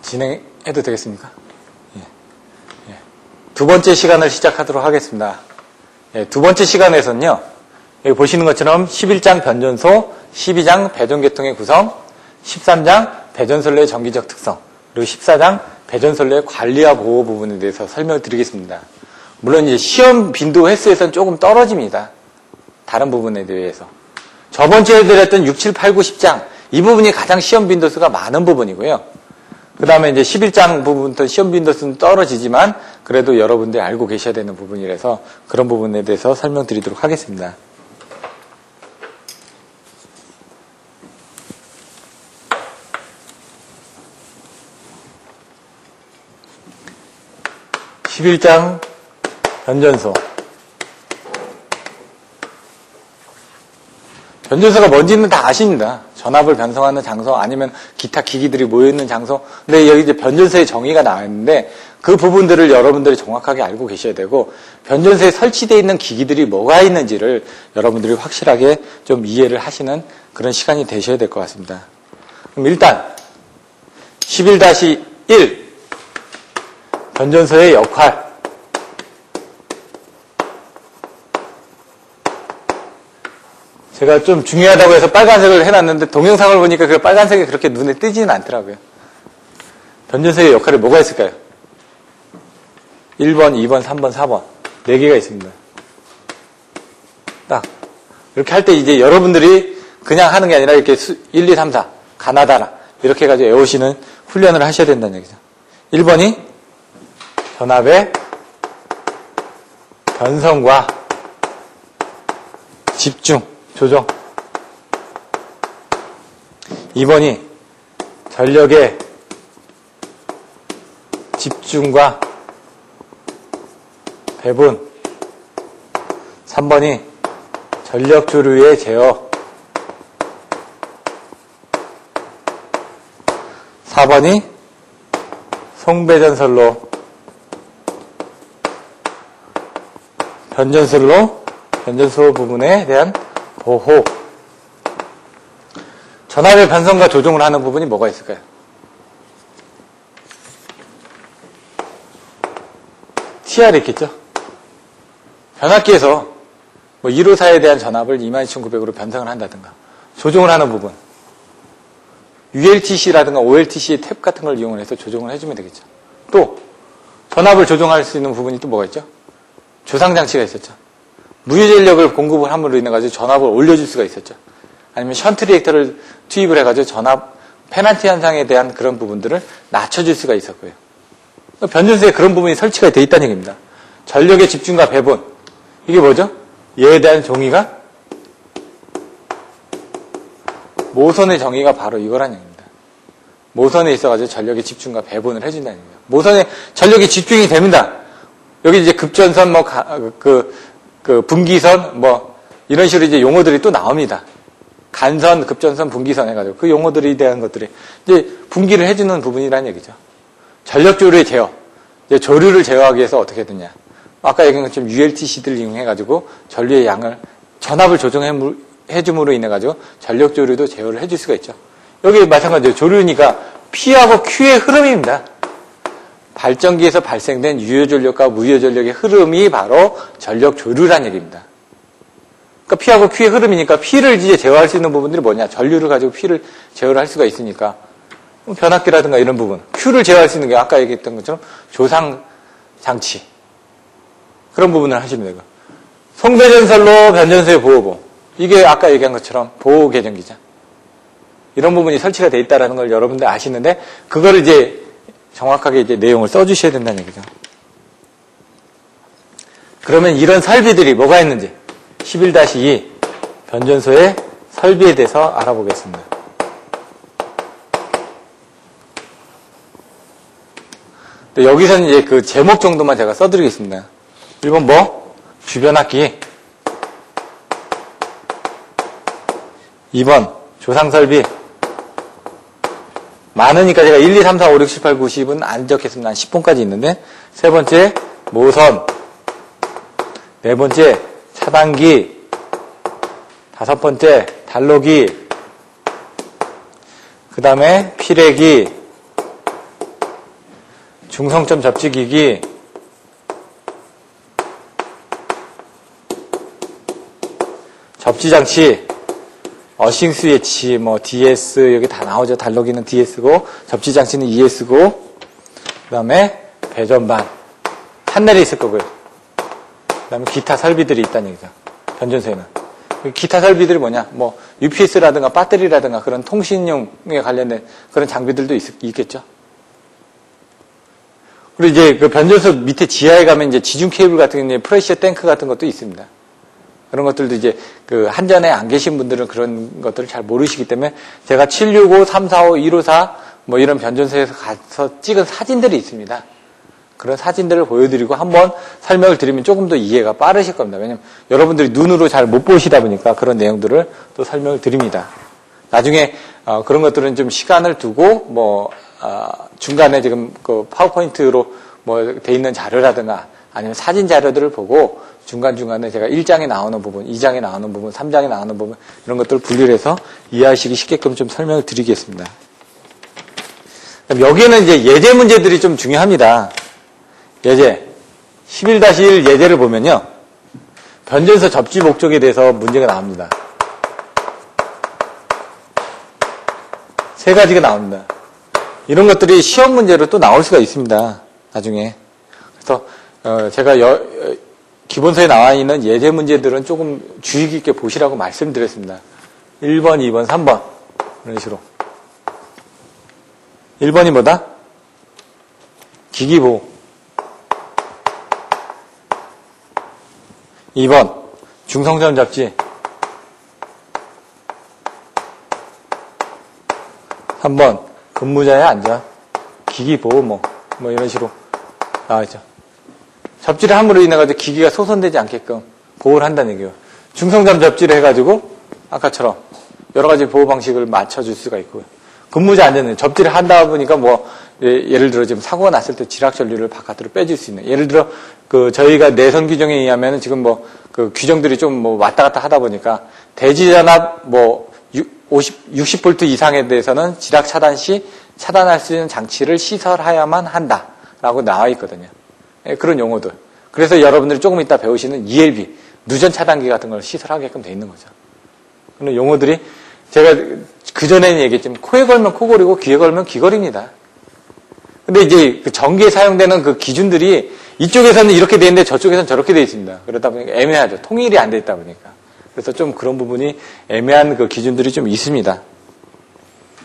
진행해도 되겠습니까? 두 번째 시간을 시작하도록 하겠습니다. 두 번째 시간에서는요, 여기 보시는 것처럼 11장 변전소, 12장 배전계통의 구성, 13장 배전선로의 정기적 특성, 그리고 14장 배전선로의 관리와 보호 부분에 대해서 설명을 드리겠습니다. 물론 이제 시험 빈도 횟수에서는 조금 떨어집니다. 다른 부분에 대해서. 저번 주에 드렸던 6, 7, 8, 9, 10장, 이 부분이 가장 시험 빈도수가 많은 부분이고요. 그 다음에 이제 11장 부분부터 시험 빈도수는 떨어지지만, 그래도 여러분들이 알고 계셔야 되는 부분이라서 그런 부분에 대해서 설명드리도록 하겠습니다. (11장) 변전소. 변전소가 뭔지는 다 아십니다. 전압을 변성하는 장소, 아니면 기타 기기들이 모여있는 장소. 근데 여기 이제 변전소의 정의가 나와 있는데, 그 부분들을 여러분들이 정확하게 알고 계셔야 되고, 변전소에 설치되어 있는 기기들이 뭐가 있는지를 여러분들이 확실하게 좀 이해를 하시는 그런 시간이 되셔야 될 것 같습니다. 그럼 일단 11-1 변전소의 역할. 제가 좀 중요하다고 해서 빨간색을 해놨는데 동영상을 보니까 그 빨간색이 그렇게 눈에 띄지는 않더라고요. 변전소의 역할이 뭐가 있을까요? 1번, 2번, 3번, 4번 4개가 있습니다. 딱 이렇게 할 때 이제 여러분들이 그냥 하는 게 아니라 이렇게 1, 2, 3, 4 가나다라 이렇게 해가지고 외우시는 훈련을 하셔야 된다는 얘기죠. 1번이 전압의 변성과 집중, 조정. 2번이 전력의 집중과 배분. 3번이 전력 조류의 제어. 4번이 송배전선로, 변전소 부분에 대한 보호. 전압의 변성과 조정을 하는 부분이 뭐가 있을까요? TR이 있겠죠? 변압기에서 뭐 1호사에 대한 전압을 22,900으로 변성을 한다든가, 조정을 하는 부분. ULTC라든가 OLTC의 탭 같은 걸 이용을 해서 조정을 해주면 되겠죠. 또, 전압을 조정할 수 있는 부분이 또 뭐가 있죠? 조상장치가 있었죠. 무유전력을 공급을 함으로 인해가지고 전압을 올려줄 수가 있었죠. 아니면 션트 리액터를 투입을 해가지고 전압, 페널티 현상에 대한 그런 부분들을 낮춰줄 수가 있었고요. 변전소에 그런 부분이 설치가 되어 있다는 얘기입니다. 전력의 집중과 배분. 이게 뭐죠? 얘에 대한 정의가? 모선의 정의가 바로 이거라는 얘기입니다. 모선에 있어가지고 전력의 집중과 배분을 해준다는 얘기입니다. 모선에 전력이 집중이 됩니다. 여기 이제 급전선, 분기선, 이런 식으로 이제 용어들이 또 나옵니다. 간선, 급전선, 분기선 해가지고 그 용어들에 대한 것들이 이제 분기를 해주는 부분이라는 얘기죠. 전력 조류의 제어. 이제 조류를 제어하기 위해서 어떻게 되냐. 아까 얘기한 것처럼 ULTC들을 이용해가지고 전류의 양을, 전압을 조정해줌으로 인해가지고 전력 조류도 제어를 해줄 수가 있죠. 여기 마찬가지로 조류니까 P하고 Q의 흐름입니다. 발전기에서 발생된 유효전력과 무효전력의 흐름이 바로 전력 조류란 얘기입니다. 그러니까 P하고 Q의 흐름이니까 P를 이제 제어할 수 있는 부분들이 뭐냐. 전류를 가지고 P를 제어를 할 수가 있으니까. 변압기라든가 이런 부분. Q를 제어할 수 있는 게 아까 얘기했던 것처럼 조상장치. 그런 부분을 하시면 되고. 송배전선로 변전소의 보호부. 이게 아까 얘기한 것처럼 보호계전기죠. 이런 부분이 설치가 되어 있다는 걸 여러분들 아시는데, 그거를 이제 정확하게 이제 내용을 써주셔야 된다는 얘기죠. 그러면 이런 설비들이 뭐가 있는지 11-2 변전소의 설비에 대해서 알아보겠습니다. 여기서는 이제 그 제목 정도만 제가 써드리겠습니다. 1번 주변압기. 2번 조상설비. 많으니까 제가 1, 2, 3, 4, 5, 6, 7, 8, 9, 10은 안 적겠습니다. 한 10번까지 있는데, 세 번째 모선. 네 번째 차단기. 다섯 번째 단로기. 그 다음에 피레기. 중성점 접지기기, 접지장치, 어싱 스위치, 뭐 DS 여기 다 나오죠. 달러기는 DS고 접지장치는 ES고 그 다음에 배전반, 판넬이 있을 거고요. 그 다음에 기타 설비들이 있다는 얘기죠. 변전소에는. 기타 설비들이 뭐냐? 뭐 UPS라든가 배터리라든가 그런 통신용에 관련된 그런 장비들도 있겠죠. 그리고 이제 그 변전소 밑에 지하에 가면 이제 지중 케이블 같은 게 프레셔 탱크 같은 것도 있습니다. 그런 것들도 이제 그 한전에 안 계신 분들은 그런 것들을 잘 모르시기 때문에 제가 765, 345, 154 뭐 이런 변전소에서 가서 찍은 사진들이 있습니다. 그런 사진들을 보여드리고 한번 설명을 드리면 조금 더 이해가 빠르실 겁니다. 왜냐면 여러분들이 눈으로 잘 못 보시다 보니까 그런 내용들을 또 설명을 드립니다. 나중에 그런 것들은 좀 시간을 두고 뭐 중간에 지금 그 파워포인트로 뭐 돼 있는 자료라든가 아니면 사진 자료들을 보고 중간중간에 제가 1장에 나오는 부분, 2장에 나오는 부분, 3장에 나오는 부분 이런 것들을 분리를 해서 이해하시기 쉽게끔 좀 설명을 드리겠습니다. 여기에는 이제 예제 문제들이 좀 중요합니다. 예제 11-1 예제를 보면요. 변전소 접지 목적에 대해서 문제가 나옵니다. 세 가지가 나옵니다. 이런 것들이 시험 문제로 또 나올 수가 있습니다. 나중에. 그래서 제가 기본서에 나와 있는 예제 문제들은 조금 주의 깊게 보시라고 말씀드렸습니다. 1번, 2번, 3번 이런 식으로. 1번이 뭐다? 기기보호. 2번 중성점 접지. 3번 근무자의 안전. 기기보호 뭐 이런 식으로 나와있죠. 접지를 함으로 인해가지고 기기가 소선되지 않게끔 보호를 한다는 얘기예요. 중성점 접지를 해가지고 아까처럼 여러 가지 보호 방식을 맞춰줄 수가 있고요. 근무자 안전은 접지를 한다 보니까 뭐 예를 들어 지금 사고가 났을 때 지락 전류를 바깥으로 빼줄 수 있는. 예를 들어 그 저희가 내선 규정에 의하면 지금 뭐 그 규정들이 좀 뭐 왔다 갔다 하다 보니까 대지전압 뭐 60V 이상에 대해서는 지락 차단 시 차단할 수 있는 장치를 시설해야만 한다라고 나와 있거든요. 그런 용어들. 그래서 여러분들이 조금 이따 배우시는 ELB, 누전 차단기 같은 걸 시설하게끔 돼 있는 거죠. 그런 용어들이 제가 그전에는 얘기했지만 코에 걸면 코걸이고 귀에 걸면 귀걸입니다. 근데 이제 그 전기에 사용되는 그 기준들이 이쪽에서는 이렇게 돼 있는데 저쪽에서는 저렇게 돼 있습니다. 그러다 보니까 애매하죠. 통일이 안 돼 있다 보니까. 그래서 좀 그런 부분이 애매한 그 기준들이 좀 있습니다.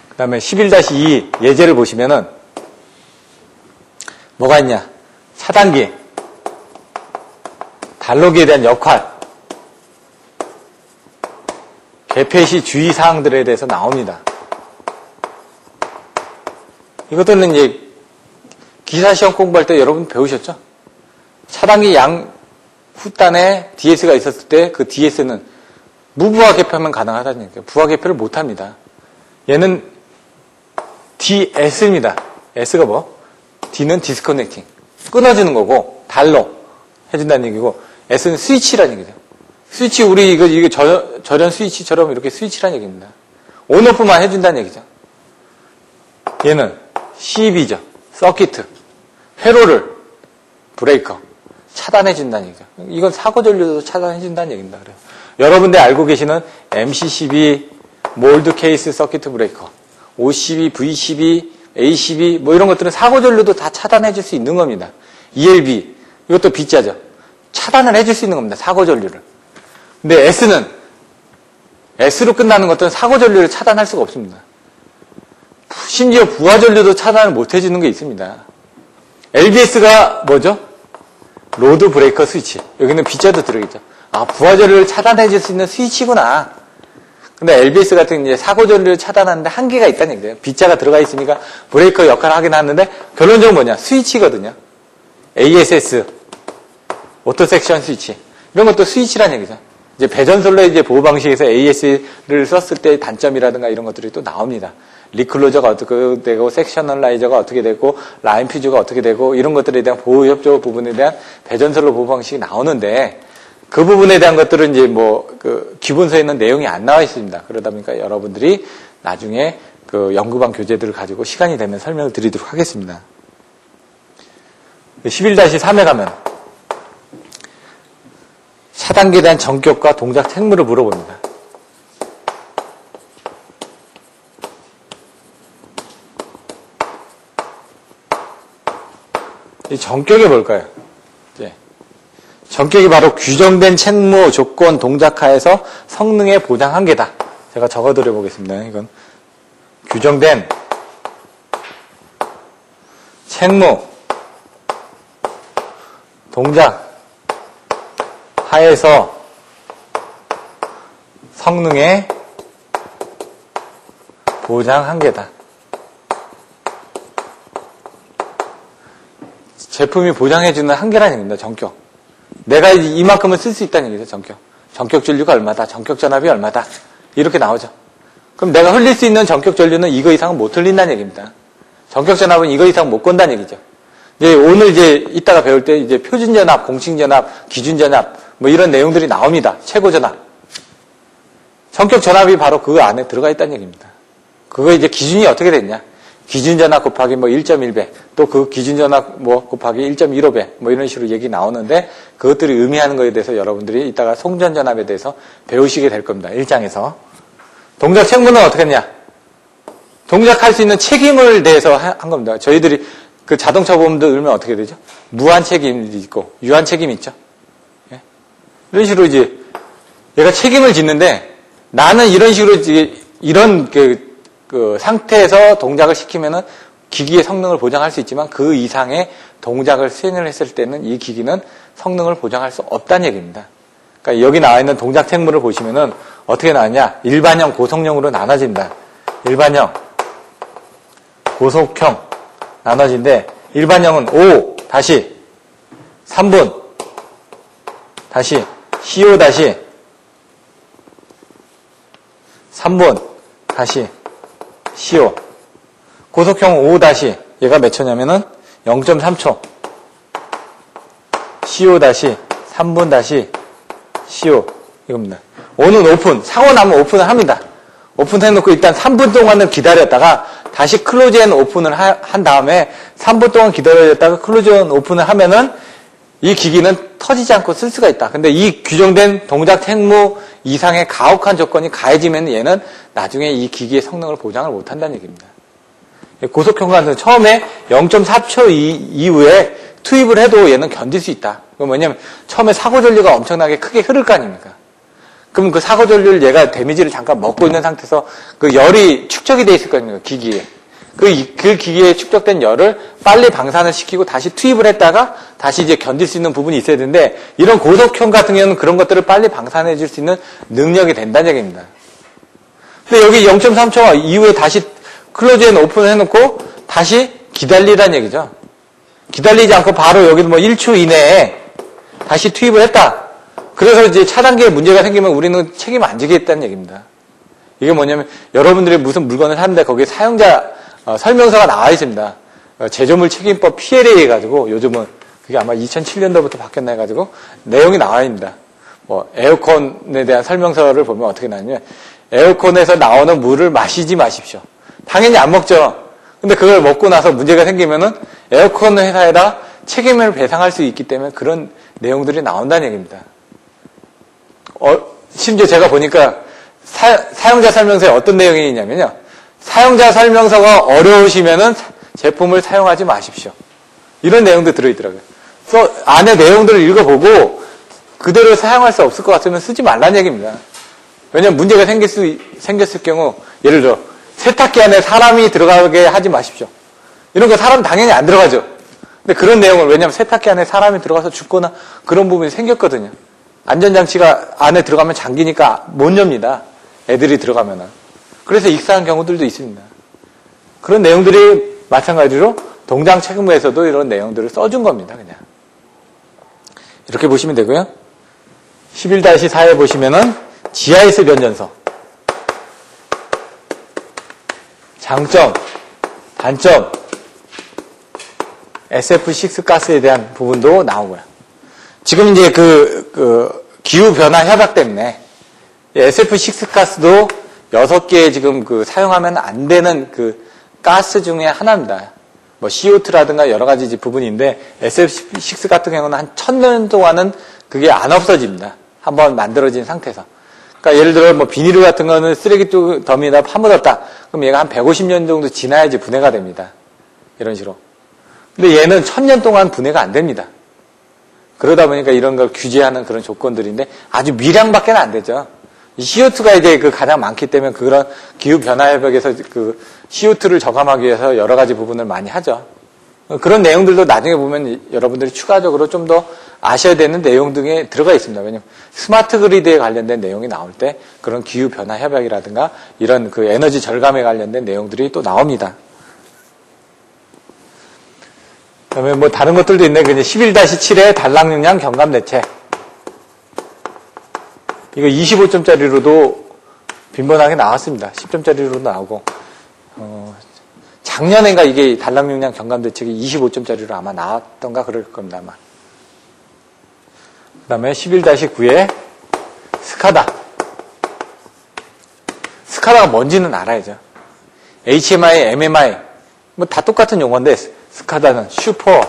그 다음에 11-2 예제를 보시면은 뭐가 있냐? 차단기, 단로기에 대한 역할, 개폐 시 주의사항들에 대해서 나옵니다. 이것들은 이제 기사시험 공부할 때 여러분 배우셨죠? 차단기 양 후단에 DS가 있었을 때 그 DS는 무부하 개폐하면 가능하다는 얘기예요. 부하 개폐를 못합니다. 얘는 DS입니다. S가 뭐? D는 디스커넥팅. 끊어주는 거고, 달로 해준다는 얘기고, S는 스위치라는 얘기죠. 스위치, 우리 이거 절연 스위치처럼 이렇게 스위치라는 얘기입니다. 온오프만 해준다는 얘기죠. 얘는 CB죠. 서키트. 회로를, 브레이커. 차단해준다는 얘기죠. 이건 사고전류도 차단해준다는 얘기입니다. 그래요. 여러분들 알고 계시는 MCCB, 몰드 케이스 서키트 브레이커, OCB, VCB, ACB, 뭐 이런 것들은 사고전류도 다 차단해줄 수 있는 겁니다. ELB, 이것도 B자죠. 차단을 해줄 수 있는 겁니다. 사고전류를. 근데 S로 끝나는 것들은 사고전류를 차단할 수가 없습니다. 심지어 부하전류도 차단을 못 해주는 게 있습니다. LBS가 뭐죠? 로드 브레이커 스위치. 여기는 B자도 들어있죠. 아, 부하전류를 차단해줄 수 있는 스위치구나. 근데 LBS 같은 이제 사고전류를 차단하는데 한계가 있다는 얘기예요. B자가 들어가 있으니까 브레이커 역할을 하긴 하는데 결론적으로 뭐냐? 스위치거든요. ASS, 오토 섹션 스위치. 이런 것도 스위치라는 얘기죠. 이제 배전솔로 이제 보호 방식에서 AS를 썼을 때 단점이라든가 이런 것들이 또 나옵니다. 리클로저가 어떻게 되고, 섹셔널라이저가 어떻게 되고, 라인 퓨즈가 어떻게 되고, 이런 것들에 대한 보호 협조 부분에 대한 배전솔로 보호 방식이 나오는데, 그 부분에 대한 것들은 이제 기본서에 있는 내용이 안 나와 있습니다. 그러다 보니까 여러분들이 나중에 그 연구반 교재들을 가지고 시간이 되면 설명을 드리도록 하겠습니다. 11-3에 가면 차단기에 대한 전격과 동작 책무를 물어봅니다. 이 전격이 뭘까요? 전격이 바로 규정된 책무, 조건, 동작하에서 성능의 보장 한계다. 제가 적어드려 보겠습니다. 이건 규정된 책무, 동작 하에서 성능의 보장 한계다. 제품이 보장해주는 한계라는 얘기입니다. 전격. 내가 이만큼은 쓸 수 있다는 얘기죠. 전격. 전격 전류가 얼마다, 전격 전압이 얼마다, 이렇게 나오죠. 그럼 내가 흘릴 수 있는 전격 전류는 이거 이상은 못 흘린다는 얘기입니다. 전격 전압은 이거 이상 못 건다는 얘기죠. 이제 오늘 이따가 배울 때 표준 전압, 공식 전압, 기준 전압 뭐 이런 내용들이 나옵니다. 최고 전압. 전격 전압이 바로 그 안에 들어가 있다는 얘기입니다. 그거 기준이 어떻게 됐냐? 기준 전압 곱하기 1.1배, 또 그 기준 전압 곱하기 1.15배, 이런 식으로 얘기 나오는데, 그것들이 의미하는 거에 대해서 여러분들이 이따가 송전 전압에 대해서 배우시게 될 겁니다. 1장에서. 동작 책무는 어떻게 했냐? 동작할 수 있는 책임을 대해서 한 겁니다. 저희들이 그 자동차 보험도 넣으면 어떻게 되죠? 무한 책임이 있고, 유한 책임이 있죠. 예? 이런 식으로 얘가 책임을 짓는데, 나는 이런 식으로 이런 그 상태에서 동작을 시키면은 기기의 성능을 보장할 수 있지만 그 이상의 동작을 수행을 했을 때는 이 기기는 성능을 보장할 수 없다는 얘기입니다. 그러니까 여기 나와 있는 동작 책무를 보시면은 어떻게 나왔냐? 일반형, 고속형으로 나눠진다. 일반형, 고속형 나눠진데 일반형은 5 다시 3분 다시 CO 다시 3분 다시 CO. 고속형 5 다시 얘가 몇 초냐면은 0.3초. CO 다시 3분 다시 CO 이겁니다. 5는 오픈. 사고 나면 오픈을 합니다. 오픈해놓고 일단 3분 동안은 기다렸다가 다시 클로즈 앤 오픈을 한 다음에 3분 동안 기다렸다가 클로즈 앤 오픈을 하면은 이 기기는 터지지 않고 쓸 수가 있다. 근데 이 규정된 동작 책무 이상의 가혹한 조건이 가해지면 얘는 나중에 이 기기의 성능을 보장을 못한다는 얘기입니다. 고속형 같은 처음에 0.4초 이후에 투입을 해도 얘는 견딜 수 있다. 왜냐면 처음에 사고 전류가 엄청나게 크게 흐를 거 아닙니까? 그럼 그 사고 전류를 얘가 데미지를 잠깐 먹고 있는 상태에서 그 열이 축적이 돼 있을 거 아닙니까? 기기에. 그 기기에 축적된 열을 빨리 방산을 시키고 다시 투입을 했다가 다시 견딜 수 있는 부분이 있어야 되는데 이런 고속형 같은 경우는 그런 것들을 빨리 방산해 줄 수 있는 능력이 된다는 얘기입니다. 근데 여기 0.3초 이후에 다시 클로즈 앤 오픈을 해놓고 다시 기다리라는 얘기죠. 기다리지 않고 바로 여기도 1초 이내에 다시 투입을 했다. 그래서 차단기에 문제가 생기면 우리는 책임 안 지겠다는 얘기입니다. 이게 뭐냐면 여러분들이 무슨 물건을 사는데 거기에 사용자 설명서가 나와 있습니다. 제조물 책임법 PLA 해가지고 요즘은 그게 아마 2007년도부터 바뀌었나 해가지고 내용이 나와 있습니다. 에어컨에 대한 설명서를 보면 어떻게 나왔냐면 에어컨에서 나오는 물을 마시지 마십시오. 당연히 안 먹죠. 근데 그걸 먹고 나서 문제가 생기면은 에어컨 회사에다 책임을 배상할 수 있기 때문에 그런 내용들이 나온다는 얘기입니다. 심지어 제가 보니까 사용자 설명서에 어떤 내용이 있냐면요. 사용자 설명서가 어려우시면은 제품을 사용하지 마십시오. 이런 내용도 들어있더라고요. 그래서 안에 내용들을 읽어보고 그대로 사용할 수 없을 것 같으면 쓰지 말라는 얘기입니다. 왜냐면 문제가 생겼을 경우 예를 들어 세탁기 안에 사람이 들어가게 하지 마십시오. 이런 거 사람 당연히 안 들어가죠. 근데 그런 내용을 왜냐면 세탁기 안에 사람이 들어가서 죽거나 그런 부분이 생겼거든요. 안전장치가 안에 들어가면 잠기니까 못 엽니다. 애들이 들어가면은. 그래서 익사한 경우들도 있습니다. 그런 내용들이 마찬가지로 동작 책무에서도 이런 내용들을 써준 겁니다. 그냥. 이렇게 보시면 되고요. 11-4에 보시면은 GIS 변전서. 장점, 단점, SF6 가스에 대한 부분도 나오고요. 지금 이제 기후 변화 협약 때문에 SF6 가스도 6개 지금 사용하면 안 되는 가스 중에 하나입니다. 뭐 CO2라든가 여러 가지 부분인데 SF6 같은 경우는 한 1000년 동안은 그게 안 없어집니다. 한번 만들어진 상태에서. 그러니까 예를 들어 뭐 비닐 같은 거는 쓰레기 더미에다 파묻었다. 그럼 얘가 한 150년 정도 지나야지 분해가 됩니다. 이런 식으로. 근데 얘는 1000년 동안 분해가 안 됩니다. 그러다 보니까 이런 걸 규제하는 그런 조건들인데 아주 미량밖에 안 되죠. CO2가 이제 그 가장 많기 때문에 그런 기후 변화 협약에서 그 CO2를 저감하기 위해서 여러 가지 부분을 많이 하죠. 그런 내용들도 나중에 보면 여러분들이 추가적으로 좀 더 아셔야 되는 내용 등에 들어가 있습니다. 왜냐하면 스마트 그리드에 관련된 내용이 나올 때 그런 기후 변화 협약이라든가 이런 그 에너지 절감에 관련된 내용들이 또 나옵니다. 그다음에 뭐 다른 것들도 있네. 그냥 11-7의 단락 용량 경감 대책. 이거 25점짜리로도 빈번하게 나왔습니다. 10점짜리로도 나오고. 작년엔가 이게 단락 용량 경감 대책이 25점짜리로 아마 나왔던가 그럴 겁니다, 아마. 그 다음에 11-9에 스카다. 스카다가 뭔지는 알아야죠. HMI, MMI. 뭐 다 똑같은 용어인데, 스카다는 슈퍼,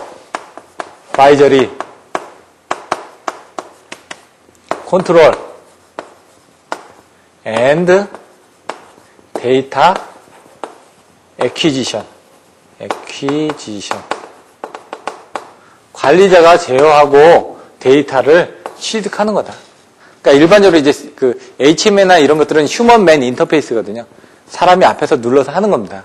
바이저리, 컨트롤, and 데이터 액퀴지션. 관리자가 제어하고 데이터를 취득하는 거다. 그러니까 일반적으로 이제 그 HMI나 이런 것들은 휴먼맨 인터페이스거든요. 사람이 앞에서 눌러서 하는 겁니다.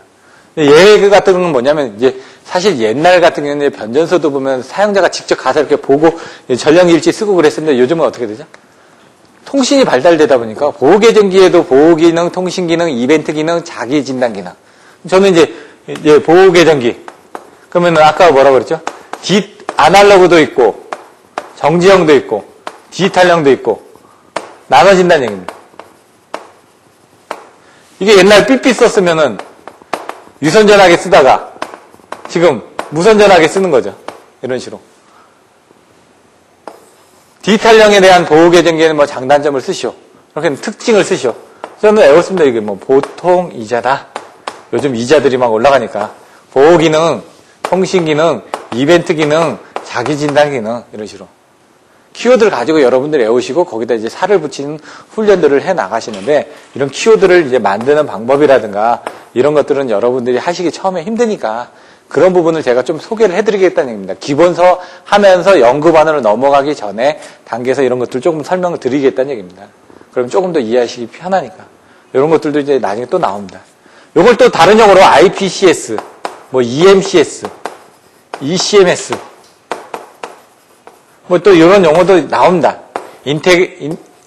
얘 같은 건 뭐냐면 이제 사실 옛날 같은 경우는 변전소도 보면 사용자가 직접 가서 이렇게 보고 전력일지 쓰고 그랬었는데 요즘은 어떻게 되죠? 통신이 발달되다 보니까 보호계정기에도 보호기능, 통신기능, 이벤트 기능, 자기진단 기능. 저는 이제 보호계정기. 그러면 아까 뭐라고 그랬죠? 아날로그도 있고, 정지형도 있고, 디지털형도 있고, 나눠진다는 얘기입니다. 이게 옛날 삐삐 썼으면은 유선전화기 쓰다가 지금 무선전화기 쓰는 거죠. 이런 식으로. 디지털형에 대한 보호계정기에는 뭐 장단점을 쓰시오. 이렇게 특징을 쓰시오. 저는 외웠습니다. 이게 뭐 보통 이자다. 요즘 이자들이 막 올라가니까. 보호기능, 통신기능, 이벤트 기능, 자기진단 기능, 이런 식으로. 키워드를 가지고 여러분들이 외우시고 거기다 이제 살을 붙이는 훈련들을 해 나가시는데 이런 키워드를 이제 만드는 방법이라든가 이런 것들은 여러분들이 하시기 처음에 힘드니까 그런 부분을 제가 좀 소개를 해드리겠다는 얘기입니다. 기본서 하면서 연구반으로 넘어가기 전에 단계에서 이런 것들 조금 설명을 드리겠다는 얘기입니다. 그럼 조금 더 이해하시기 편하니까. 이런 것들도 이제 나중에 또 나옵니다. 이걸 또 다른 용어로 IPCS, 뭐 EMCS, ECMS, 뭐 또 이런 용어도 나옵니다.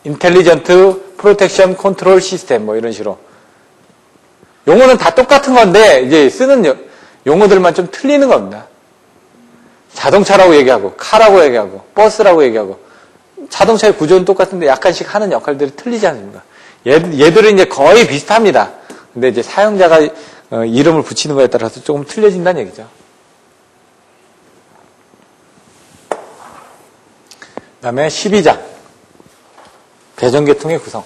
인텔리전트 프로텍션 컨트롤 시스템 뭐 이런 식으로. 용어는 다 똑같은 건데 이제 쓰는 용어들만 좀 틀리는 겁니다. 자동차라고 얘기하고 카라고 얘기하고 버스라고 얘기하고 자동차의 구조는 똑같은데 약간씩 하는 역할들이 틀리지 않습니까? 얘들은 이제 거의 비슷합니다. 근데 이제 사용자가 이름을 붙이는 거에 따라서 조금 틀려진다는 얘기죠. 그 다음에 12장 배전계통의 구성.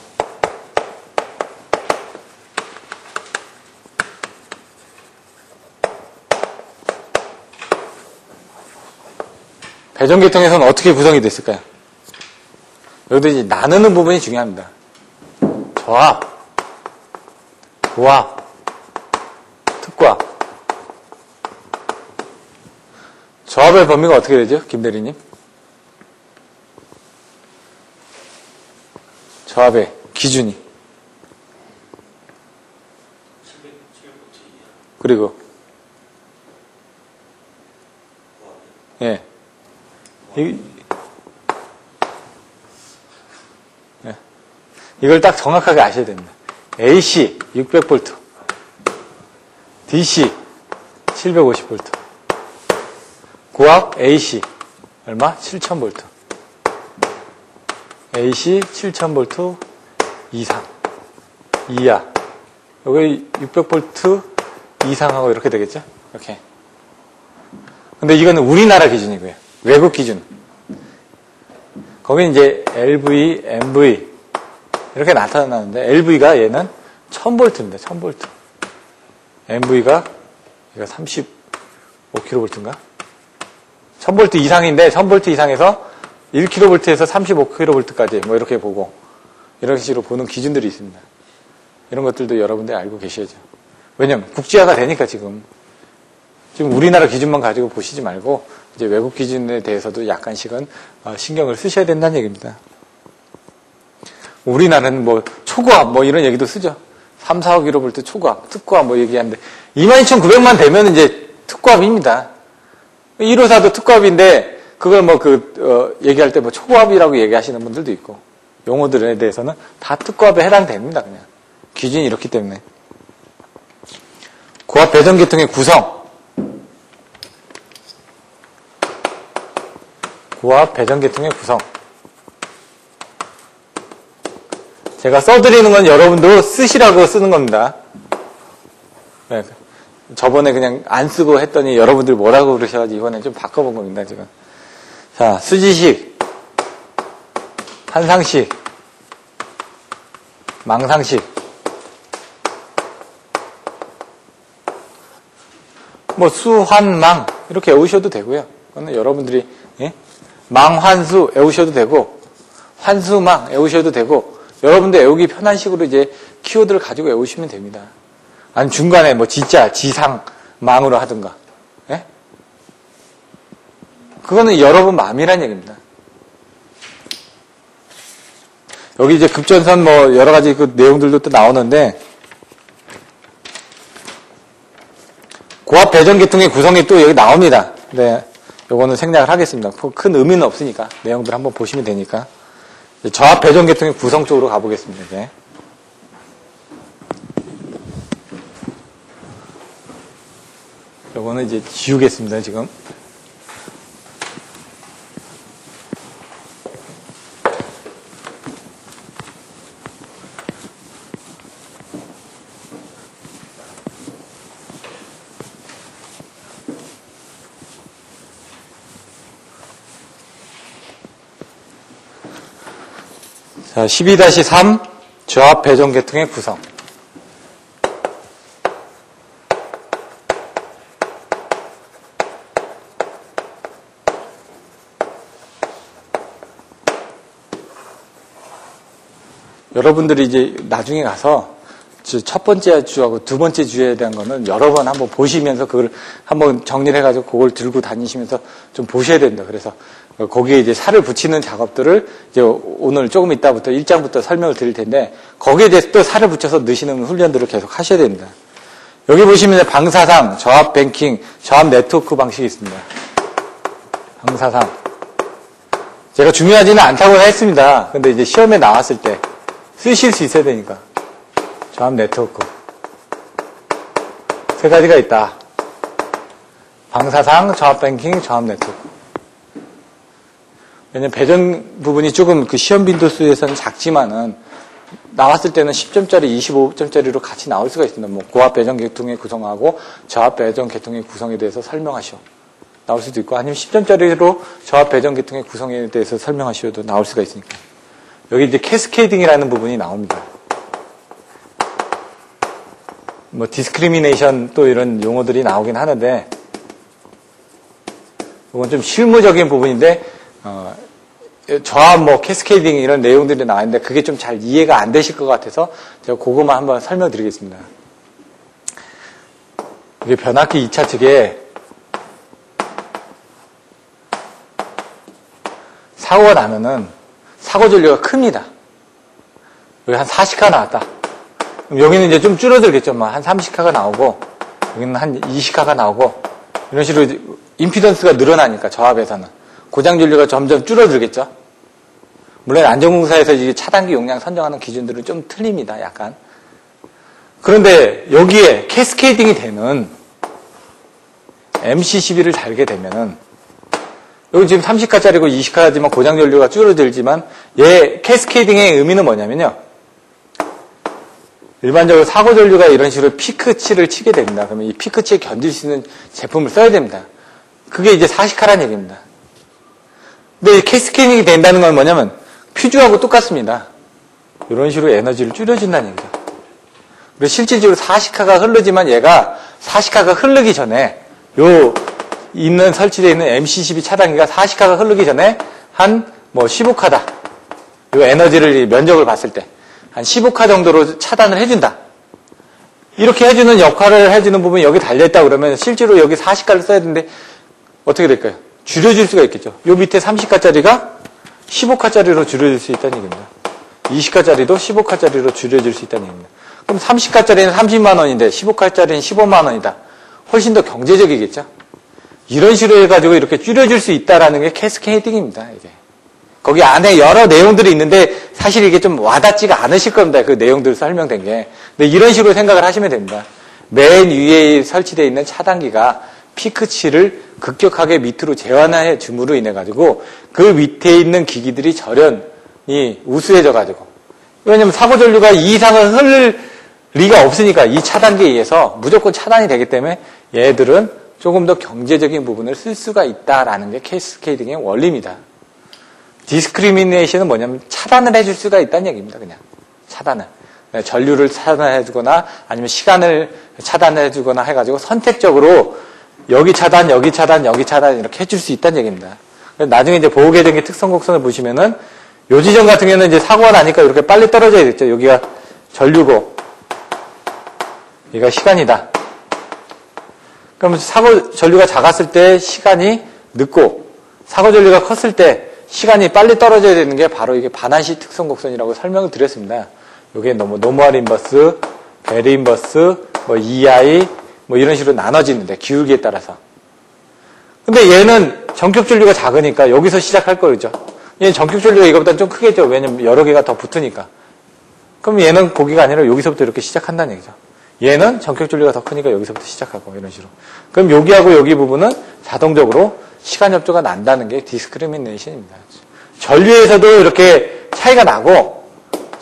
배전계통에서는 어떻게 구성이 됐을까요? 여기도 이제 나누는 부분이 중요합니다. 저압, 고압, 특고압. 저압의 범위가 어떻게 되죠? 김 대리님? 저압의 기준이. 그리고 예. 이걸 딱 정확하게 아셔야 됩니다. AC 600V, DC 750V, 고압 AC 얼마? 7000V, AC 7000V 이상, 이하. 여기 600V 이상하고 이렇게 되겠죠? 이렇게. 근데 이거는 우리나라 기준이고요. 외국 기준. 거기 이제 LV, MV 이렇게 나타나는데 LV가 얘는 1000V입니다. 1000V. MV가 이거 30 5kV인가? 1000V 이상인데 1000V 이상에서 1kV에서 35kV까지 뭐 이렇게 보고 이런 식으로 보는 기준들이 있습니다. 이런 것들도 여러분들 알고 계셔야죠. 왜냐면 국제화가 되니까 지금 우리나라 기준만 가지고 보시지 말고 이제 외국 기준에 대해서도 약간씩은 신경을 쓰셔야 된다는 얘기입니다. 우리나라는 뭐 초고압 뭐 이런 얘기도 쓰죠. 3, 4kV 초고압, 특고압 뭐 얘기하는데 22,900만 되면 이제 특고압입니다. 154도 특고압인데 그걸 뭐 얘기할 때 뭐 초고압이라고 얘기하시는 분들도 있고 용어들에 대해서는 다 특고압에 해당됩니다. 그냥 기준이 이렇기 때문에. 고압 배전계통의 구성. 고압 배전계통의 구성. 제가 써드리는 건 여러분도 쓰시라고 쓰는 겁니다. 네. 저번에 그냥 안 쓰고 했더니 여러분들 뭐라고 그러셔가지고 이번에 좀 바꿔본 겁니다, 지금. 자, 수지식, 한상식, 망상식. 뭐, 수환망, 이렇게 외우셔도 되고요. 그거는 여러분들이, 예? 망환수 외우셔도 되고, 환수망 외우셔도 되고, 여러분들 외우기 편한 식으로 이제 키워드를 가지고 외우시면 됩니다. 아니, 중간에 뭐, 지자, 지상, 망으로 하든가. 예? 그거는 여러분 마음이란 얘기입니다. 여기 이제 급전선 뭐, 여러 가지 그 내용들도 또 나오는데, 고압 배전계통의 구성이 또 여기 나옵니다. 네. 요거는 생략을 하겠습니다. 큰 의미는 없으니까. 내용들 한번 보시면 되니까. 저압 배전계통의 구성 쪽으로 가보겠습니다, 이제. 요거는 이제 지우겠습니다, 지금. 자, 12-3 저압 배전계통의 구성. 여러분들이 이제 나중에 가서 첫 번째 주하고 두 번째 주에 대한 거는 여러 번 한번 보시면서 그걸 한번 정리를 해가지고 그걸 들고 다니시면서 좀 보셔야 된다. 그래서 거기에 이제 살을 붙이는 작업들을 이제 오늘 조금 이따부터 1장부터 설명을 드릴 텐데 거기에 대해서 또 살을 붙여서 넣으시는 훈련들을 계속 하셔야 됩니다. 여기 보시면 방사상, 저압 뱅킹, 저압 네트워크 방식이 있습니다. 방사상. 제가 중요하지는 않다고 했습니다. 근데 이제 시험에 나왔을 때 쓰실 수 있어야 되니까. 저압 네트워크. 세 가지가 있다. 방사상, 저압 뱅킹, 저압 네트워크. 왜냐면 배전 부분이 조금 그 시험 빈도수에서는 작지만은 나왔을 때는 10점짜리, 25점짜리로 같이 나올 수가 있습니다. 뭐 고압 배전 계통의 구성하고 저압 배전 계통의 구성에 대해서 설명하시오. 나올 수도 있고 아니면 10점짜리로 저압 배전 계통의 구성에 대해서 설명하시어도 나올 수가 있으니까. 여기 이제 캐스케이딩이라는 부분이 나옵니다. 뭐 디스크리미네이션 또 이런 용어들이 나오긴 하는데 이건 좀 실무적인 부분인데 저압 뭐 캐스케이딩 이런 내용들이 나왔는데 그게 좀 잘 이해가 안 되실 것 같아서 제가 그것만 한번 설명드리겠습니다. 이게 변압기 2차 측에 사고가 나면은 사고 전류가 큽니다. 여기 한 40카 나왔다. 그럼 여기는 이제 좀 줄어들겠죠. 한 30카가 나오고 여기는 한 20카가 나오고 이런 식으로 이제 임피던스가 늘어나니까 저압에서는 고장 전류가 점점 줄어들겠죠. 물론 안전공사에서 이제 차단기 용량 선정하는 기준들은 좀 틀립니다. 약간. 그런데 여기에 캐스케이딩이 되는 MC12를 달게 되면은 여기 지금 30카짜리고 20카지만 고장 전류가 줄어들지만 얘 캐스케이딩의 의미는 뭐냐면요. 일반적으로 사고 전류가 이런 식으로 피크치를 치게 됩니다. 그러면 이 피크치에 견딜 수 있는 제품을 써야 됩니다. 그게 이제 40카란 얘기입니다. 근데 캐스케이딩이 된다는 건 뭐냐면 퓨즈하고 똑같습니다. 이런 식으로 에너지를 줄여준다는 얘기죠. 그래서 실질적으로 40카가 흐르지만 얘가 40카가 흐르기 전에 요 설치되어 있는 MC12 차단기가 40카가 흐르기 전에 한 15카다. 이 에너지를 면적을 봤을 때 한 15카 정도로 차단을 해준다. 이렇게 해주는 역할을 해주는 부분이 여기 달려있다 그러면 실제로 여기 40카를 써야 되는데 어떻게 될까요? 줄여줄 수가 있겠죠. 요 밑에 30카짜리가 15카짜리로 줄여줄 수 있다는 얘기입니다. 20카짜리도 15카짜리로 줄여줄 수 있다는 얘기입니다. 그럼 30카짜리는 30만 원인데 15카짜리는 15만 원이다. 훨씬 더 경제적이겠죠. 이런 식으로 해가지고 이렇게 줄여줄 수 있다라는 게 캐스케이딩입니다. 이게. 거기 안에 여러 내용들이 있는데 사실 이게 좀 와닿지가 않으실 겁니다. 그 내용들 설명된 게. 근데 이런 식으로 생각을 하시면 됩니다. 맨 위에 설치되어 있는 차단기가 피크치를 급격하게 밑으로 제한해 줌으로 인해 가지고 그 밑에 있는 기기들이 절연이 우수해져 가지고, 왜냐면 사고 전류가 이 이상은 흐를 리가 없으니까 이 차단기에 의해서 무조건 차단이 되기 때문에 얘들은 조금 더 경제적인 부분을 쓸 수가 있다라는 게 캐스케이딩의 원리입니다. 디스크리미네이션은 뭐냐면 차단을 해줄 수가 있다는 얘기입니다. 그냥 차단을. 전류를 차단해주거나 아니면 시간을 차단해주거나 해가지고 선택적으로 여기 차단, 여기 차단, 여기 차단 이렇게 해줄 수 있다는 얘기입니다. 나중에 이제 보호계정의 특성 곡선을 보시면은 요 지점 같은 경우는 이제 사고가 나니까 이렇게 빨리 떨어져야 되겠죠. 여기가 전류고 여기가 시간이다. 그럼 사고 전류가 작았을 때 시간이 늦고 사고 전류가 컸을 때 시간이 빨리 떨어져야 되는 게 바로 이게 반환시 특성 곡선이라고 설명을 드렸습니다. 이게 노멀 인버스, 베리 인버스, EI 이런 식으로 나눠지는데 기울기에 따라서. 근데 얘는 전격 전류가 작으니까 여기서 시작할 거죠. 얘는 전격 전류가 이거보다 좀 크겠죠. 왜냐면 여러 개가 더 붙으니까. 그럼 얘는 거기가 아니라 여기서부터 이렇게 시작한다는 얘기죠. 얘는 전격 전류가 더 크니까 여기서부터 시작하고 이런 식으로. 그럼 여기하고 여기 부분은 자동적으로 시간 협조가 난다는 게 디스크리미네이션입니다. 전류에서도 이렇게 차이가 나고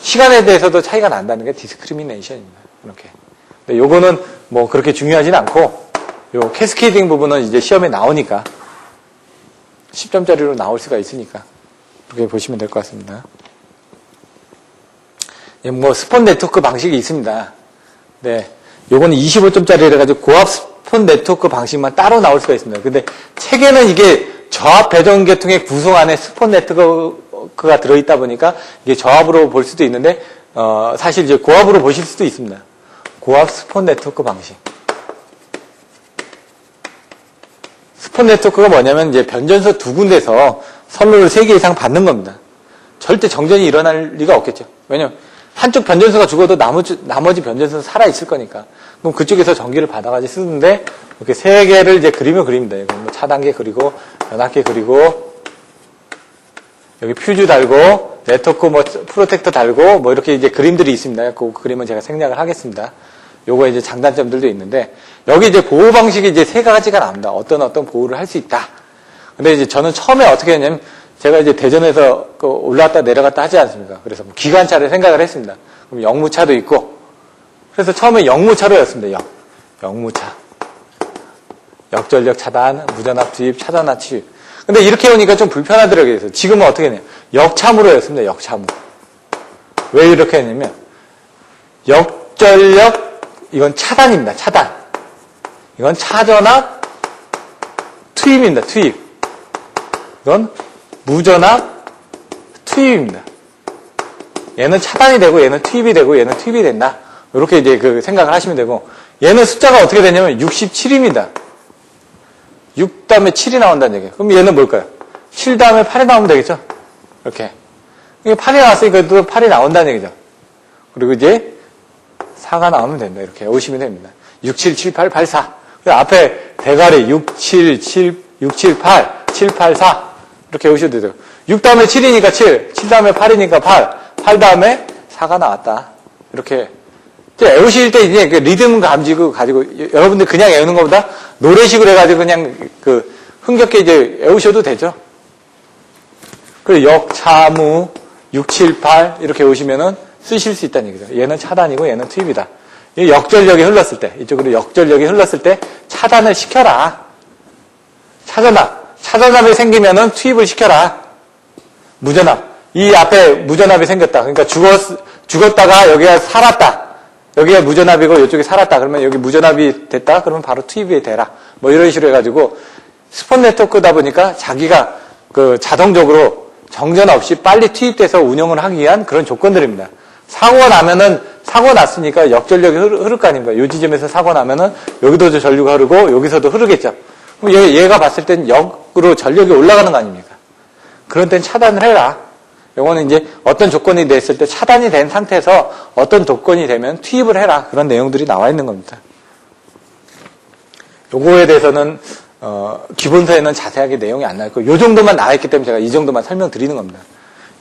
시간에 대해서도 차이가 난다는 게 디스크리미네이션입니다. 이렇게. 근데 요거는 그렇게 중요하진 않고 요 캐스케이딩 부분은 이제 시험에 나오니까 10점짜리로 나올 수가 있으니까 그렇게 보시면 될 것 같습니다. 스폰 네트워크 방식이 있습니다. 네. 요거는 25점짜리라 가지고 고압 스폰 네트워크 방식만 따로 나올 수가 있습니다. 근데 책에는 이게 저압 배전 계통의 구성 안에 스폰 네트워크가 들어있다 보니까 이게 저압으로 볼 수도 있는데 사실 이제 고압으로 보실 수도 있습니다. 고압 스폰 네트워크 방식. 스폰 네트워크가 뭐냐면 이제 변전소 두 군데서 선로를 3개 이상 받는 겁니다. 절대 정전이 일어날 리가 없겠죠. 왜냐면 한쪽 변전소가 죽어도 나머지 변전소는 살아있을 거니까. 그럼 그쪽에서 전기를 받아가지고 쓰는데 이렇게 3개를 이제 그리면 그립니다. 차단기 그리고 변압기 그리고 여기 퓨즈 달고 네트워크 프로텍터 달고 이렇게 이제 그림들이 있습니다. 그 그림은 제가 생략을 하겠습니다. 요거 이제 장단점들도 있는데 여기 이제 보호 방식이 이제 3가지가 나옵니다. 어떤 보호를 할 수 있다. 근데 이제 저는 처음에 어떻게 했냐면 제가 이제 대전에서 올라갔다 내려갔다 하지 않습니까? 그래서 기관차를 생각을 했습니다. 그럼 역무차도 있고 그래서 처음에 역무차로였습니다. 역무차. 역전력 차단, 무전압 투입, 차단압 투입. 근데 이렇게 오니까 좀 불편하더라고요. 그래서 지금은 어떻게 했냐면 역참으로였습니다. 역참으로. 왜 이렇게 했냐면 역전력 이건 차단입니다. 차단. 이건 차전압 투입입니다. 투입. 이건 무전압 투입입니다. 얘는 차단이 되고 얘는 투입이 되고 얘는 투입이 된다. 이렇게 이제 생각을 하시면 되고 얘는 숫자가 어떻게 되냐면 67입니다. 6 다음에 7이 나온다는 얘기예요. 그럼 얘는 뭘까요? 7 다음에 8이 나오면 되겠죠? 이렇게. 이게 8이 나왔으니까 또 8이 나온다는 얘기죠. 그리고 이제 4가 나오면 됩니다. 이렇게 오시면 됩니다. 6, 7, 7, 8, 8, 4. 앞에 대가리 6, 7, 7, 6, 7, 8, 7, 8, 4. 이렇게 오셔도 돼요. 6 다음에 7이니까 7, 7 다음에 8이니까 8, 8 다음에 4가 나왔다. 이렇게. 외우실 때 이제 리듬 가지고 여러분들 그냥 외우는 것보다 노래식으로 해가지고 그냥 흥겹게 이제 외우셔도 되죠. 그리고 역차무 6, 7, 8 이렇게 오시면은 쓰실 수 있다는 얘기죠. 얘는 차단이고 얘는 투입이다. 역전력이 흘렀을 때, 이쪽으로 역전력이 흘렀을 때 차단을 시켜라. 차전압이 생기면은 투입을 시켜라. 무전압. 이 앞에 무전압이 생겼다. 그러니까 죽었다가 여기가 살았다. 여기가 무전압이고 이쪽이 살았다. 그러면 여기 무전압이 됐다. 그러면 바로 투입이 되라. 이런 식으로 해가지고 스폰 네트워크다 보니까 자기가 그 자동적으로 정전 없이 빨리 투입돼서 운영을 하기 위한 그런 조건들입니다. 사고가 났으니까 역전력이 흐를 거 아닙니까? 요 지점에서 사고 나면은 여기도 전류가 흐르고 여기서도 흐르겠죠. 그럼 얘가 봤을 땐 역으로 전력이 올라가는 거 아닙니까? 그런 땐 차단을 해라. 요거는 이제 어떤 조건이 됐을 때 차단이 된 상태에서 어떤 조건이 되면 투입을 해라. 그런 내용들이 나와 있는 겁니다. 요거에 대해서는 기본서에는 자세하게 내용이 안 나왔고 요 정도만 나와 있기 때문에 제가 이 정도만 설명드리는 겁니다.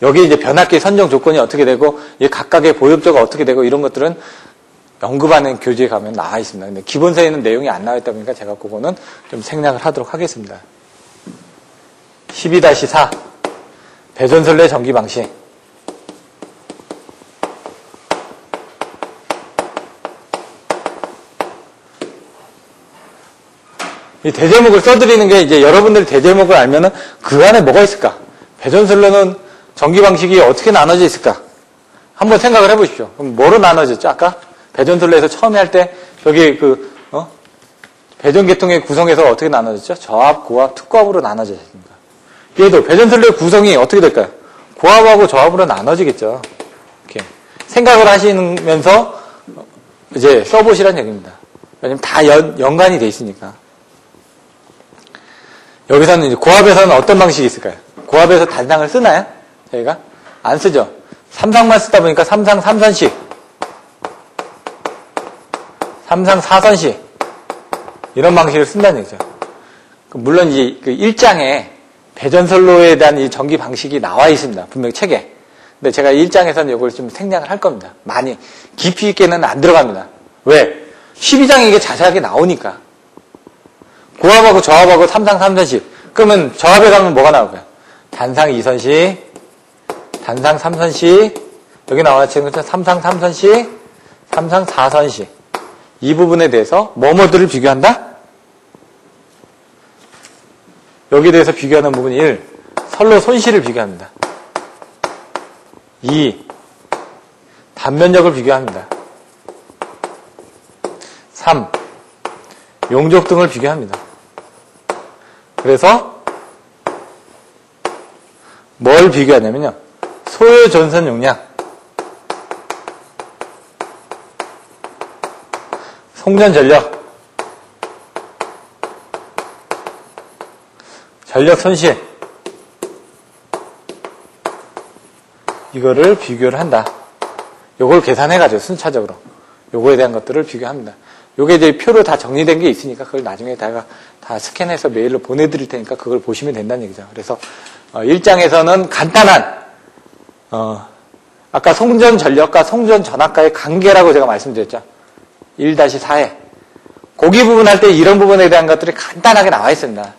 여기 이제 변압기 선정 조건이 어떻게 되고 각각의 보엽조가 어떻게 되고 이런 것들은 연구반의 교재에 가면 나와 있습니다. 근데 기본서에는 내용이 안 나와 있다 보니까 제가 그거는 좀 생략을 하도록 하겠습니다. 12-4 배전설레 전기 방식. 이 대제목을 써드리는 게 이제 여러분들이 대제목을 알면은 그 안에 뭐가 있을까? 배전설레는 전기 방식이 어떻게 나눠져 있을까? 한번 생각을 해보십시오. 그럼 뭐로 나눠졌죠? 아까 배전설레에서 처음에 할 때 여기 배전계통의 구성에서 어떻게 나눠졌죠? 저압, 고압, 특고압으로 나눠졌습니다. 얘도 배전설레의 구성이 어떻게 될까요? 고압하고 저압으로 나눠지겠죠. 이렇게 생각을 하시면서 이제 써보시라는 얘기입니다. 왜냐면 다 연관이 돼 있으니까. 여기서는 이제 고압에서는 어떤 방식이 있을까요? 고압에서 단상을 쓰나요? 저희가? 안 쓰죠. 삼상만 쓰다 보니까 삼상 3선식, 삼상 4선식 이런 방식을 쓴다는 얘기죠. 물론 이 1장에 배전선로에 대한 이 전기 방식이 나와 있습니다. 분명히 책에. 근데 제가 1장에서는 이걸 좀 생략을 할 겁니다. 많이 깊이 있게는 안 들어갑니다. 왜? 12장에 이게 자세하게 나오니까. 고압하고 저압하고 삼상 3선식. 그러면 저압에 가면 뭐가 나올까요? 단상 2선식, 단상 3선식, 여기 나와 있는 것처럼 삼상 3선식, 삼상 4선식. 이 부분에 대해서 뭐뭐들을 비교한다? 여기에 대해서 비교하는 부분이 1. 선로 손실을 비교합니다. 2. 단면적을 비교합니다. 3. 용적 등을 비교합니다. 그래서 뭘 비교하냐면요. 소요 전선 용량, 송전 전력, 전력 손실, 이거를 비교를 한다. 요걸 계산해가지고 순차적으로 요거에 대한 것들을 비교합니다. 요게 이제 표로 다 정리된 게 있으니까 그걸 나중에 다 스캔해서 메일로 보내드릴 테니까 그걸 보시면 된다는 얘기죠. 그래서 1장에서는 간단한 아까 송전 전력과 송전 전압과의 관계라고 제가 말씀드렸죠. 1-4에 고기 부분 할 때 이런 부분에 대한 것들이 간단하게 나와 있습니다.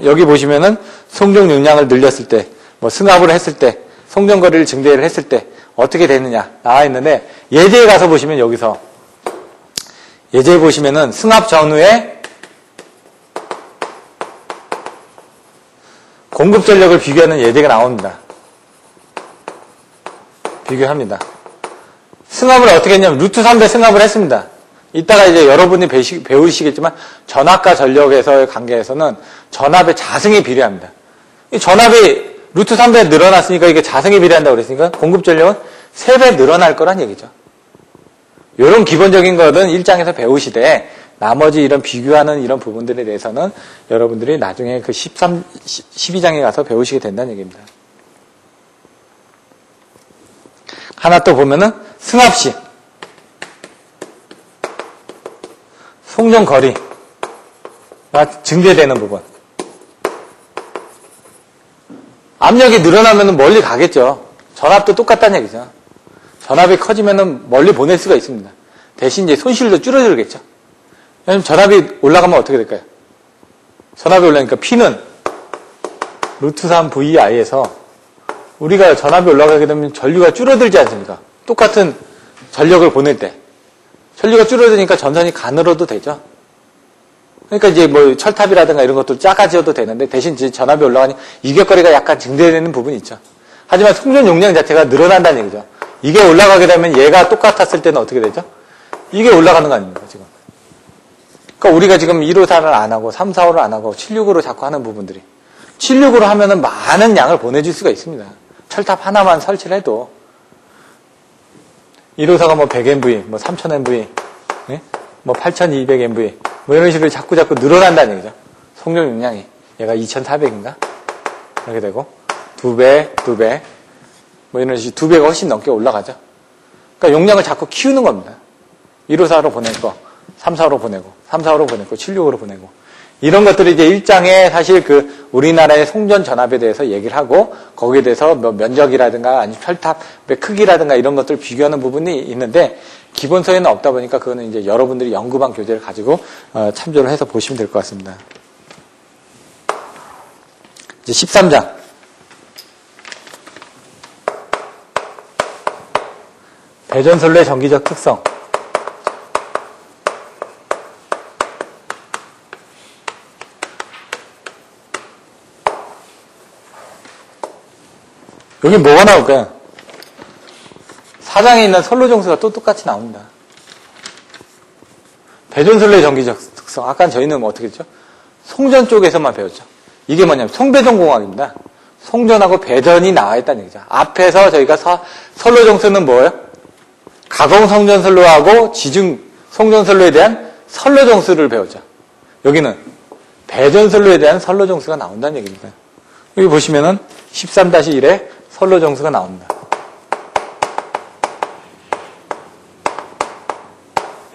여기 보시면은 송전 용량을 늘렸을 때, 뭐 승합을 했을 때, 송전 거리를 증대를 했을 때 어떻게 되느냐 나와 있는데 예제에 가서 보시면 여기서 예제에 보시면은 승합 전후에 공급 전력을 비교하는 예제가 나옵니다. 비교합니다. 승합을 어떻게 했냐면 루트 3배 승합을 했습니다. 이따가 이제 여러분이 배우시겠지만 전압과 전력에서의 관계에서는 전압의 자승에 비례합니다. 이 전압이 루트 3배 늘어났으니까 이게 자승에 비례한다고 그랬으니까 공급 전력은 3배 늘어날 거란 얘기죠. 이런 기본적인 것은 1장에서 배우시되 나머지 이런 비교하는 이런 부분들에 대해서는 여러분들이 나중에 그 12장에 가서 배우시게 된다는 얘기입니다. 하나 또 보면은 승합시, 송전 거리가 증대되는 부분. 압력이 늘어나면 멀리 가겠죠. 전압도 똑같다는 얘기죠. 전압이 커지면 멀리 보낼 수가 있습니다. 대신 이제 손실도 줄어들겠죠. 왜냐면 전압이 올라가면 어떻게 될까요? 전압이 올라가니까 P는 루트 3 VI에서 우리가 전압이 올라가게 되면 전류가 줄어들지 않습니까? 똑같은 전력을 보낼 때. 전류가 줄어드니까 전선이 가늘어도 되죠. 그러니까 이제 뭐 철탑이라든가 이런 것도 작아져도 되는데 대신 이제 전압이 올라가니 이격거리가 약간 증대되는 부분이 있죠. 하지만 송전 용량 자체가 늘어난다는 얘기죠. 이게 올라가게 되면 얘가 똑같았을 때는 어떻게 되죠? 이게 올라가는 거 아닙니까, 지금? 그러니까 우리가 지금 154를 안 하고 345를 안 하고 765로 자꾸 하는 부분들이 765로 하면은 많은 양을 보내줄 수가 있습니다. 철탑 하나만 설치를 해도 154가 뭐 100MV, 뭐 3000MV, 예? 뭐 8200MV 뭐 이런 식으로 자꾸 늘어난다는 얘기죠. 송전 용량이 얘가 2400인가? 이렇게 되고 2배 뭐 이런 식으로 2배가 훨씬 넘게 올라가죠. 그러니까 용량을 자꾸 키우는 겁니다. 154로 보낼 거 345로 보내고 345로 보내고 765로 보내고 이런 것들이 이제 1장에 사실 그 우리나라의 송전 전압에 대해서 얘기를 하고 거기에 대해서 뭐 면적이라든가 아니면 철탑의 크기라든가 이런 것들을 비교하는 부분이 있는데 기본서에는 없다 보니까 그거는 이제 여러분들이 연구반 교재를 가지고 참조를 해서 보시면 될 것 같습니다. 이제 13장. 배전선로의 전기적 특성. 여기 뭐가 나올까요? 4장에 있는 선로정수가 또 똑같이 나옵니다. 배전선로의 전기적 특성. 아까 저희는 뭐 어떻게 했죠? 송전 쪽에서만 배웠죠. 이게 뭐냐면 송배전공학입니다. 송전하고 배전이 나와 있다는 얘기죠. 앞에서 저희가 선로정수는 뭐예요? 가공송전선로하고 지중 송전선로에 대한 선로정수를 배웠죠. 여기는 배전선로에 대한 선로정수가 나온다는 얘기입니다. 여기 보시면은 13-1에 선로정수가 나옵니다.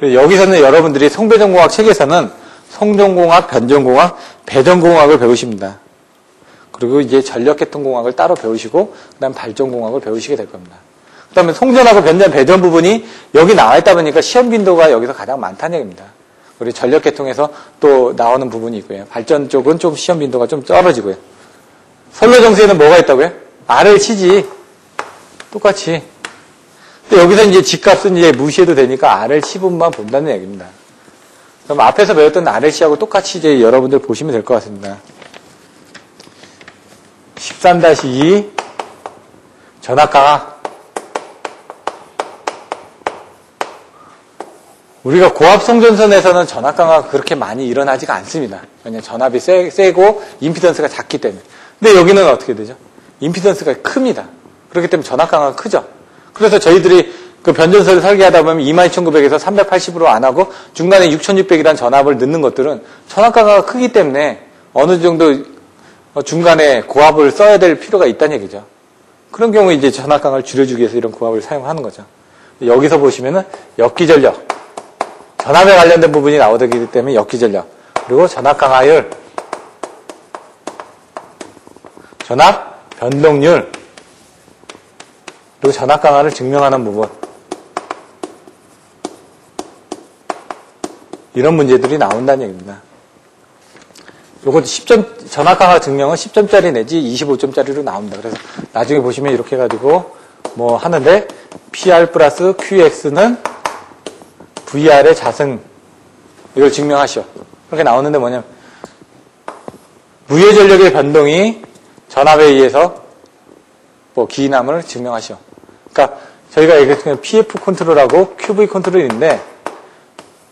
여기서는 여러분들이 송배전공학 책에서는 송전공학, 변전공학, 배전공학을 배우십니다. 그리고 이제 전력계통공학을 따로 배우시고 그다음 발전공학을 배우시게 될 겁니다. 그 다음에 송전하고 변전, 배전 부분이 여기 나와 있다 보니까 시험 빈도가 여기서 가장 많다는 얘기입니다. 우리 전력계통에서 또 나오는 부분이 있고요. 발전 쪽은 좀 시험 빈도가 좀 떨어지고요. 선로정수에는 뭐가 있다고요? R을 치지. 똑같이. 근데 여기서 이제 집값은 이제 무시해도 되니까 R을 치분만 본다는 얘기입니다. 그럼 앞에서 배웠던 RLC하고 똑같이 이제 여러분들 보시면 될 것 같습니다. 13-2 전압강화. 우리가 고압송전선에서는 전압강화가 그렇게 많이 일어나지가 않습니다. 왜냐하면 전압이 세고 임피던스가 작기 때문에. 근데 여기는 어떻게 되죠? 임피던스가 큽니다. 그렇기 때문에 전압강화가 크죠. 그래서 저희들이 그 변전소를 설계하다 보면 22,900에서 380으로 안 하고 중간에 6,600이라는 전압을 넣는 것들은 전압강화가 크기 때문에 어느 정도 중간에 고압을 써야 될 필요가 있다는 얘기죠. 그런 경우에 이제 전압강화를 줄여주기 위해서 이런 고압을 사용하는 거죠. 여기서 보시면은 역기전력. 전압에 관련된 부분이 나오기 때문에 역기전력. 그리고 전압강화율. 전압 변동률. 그리고 전압강화를 증명하는 부분. 이런 문제들이 나온다는 얘기입니다. 요거 10점, 전압강화 증명은 10점짜리 내지 25점짜리로 나옵니다. 그래서 나중에 보시면 이렇게 해가지고 뭐 하는데 PR 플러스 QX는 VR의 자승. 이걸 증명하시오. 그렇게 나오는데 뭐냐면 무효 전력의 변동이 전압에 의해서 뭐 기인함을 증명하시오. 그러니까 저희가 얘기했던 PF 컨트롤하고 QV 컨트롤인데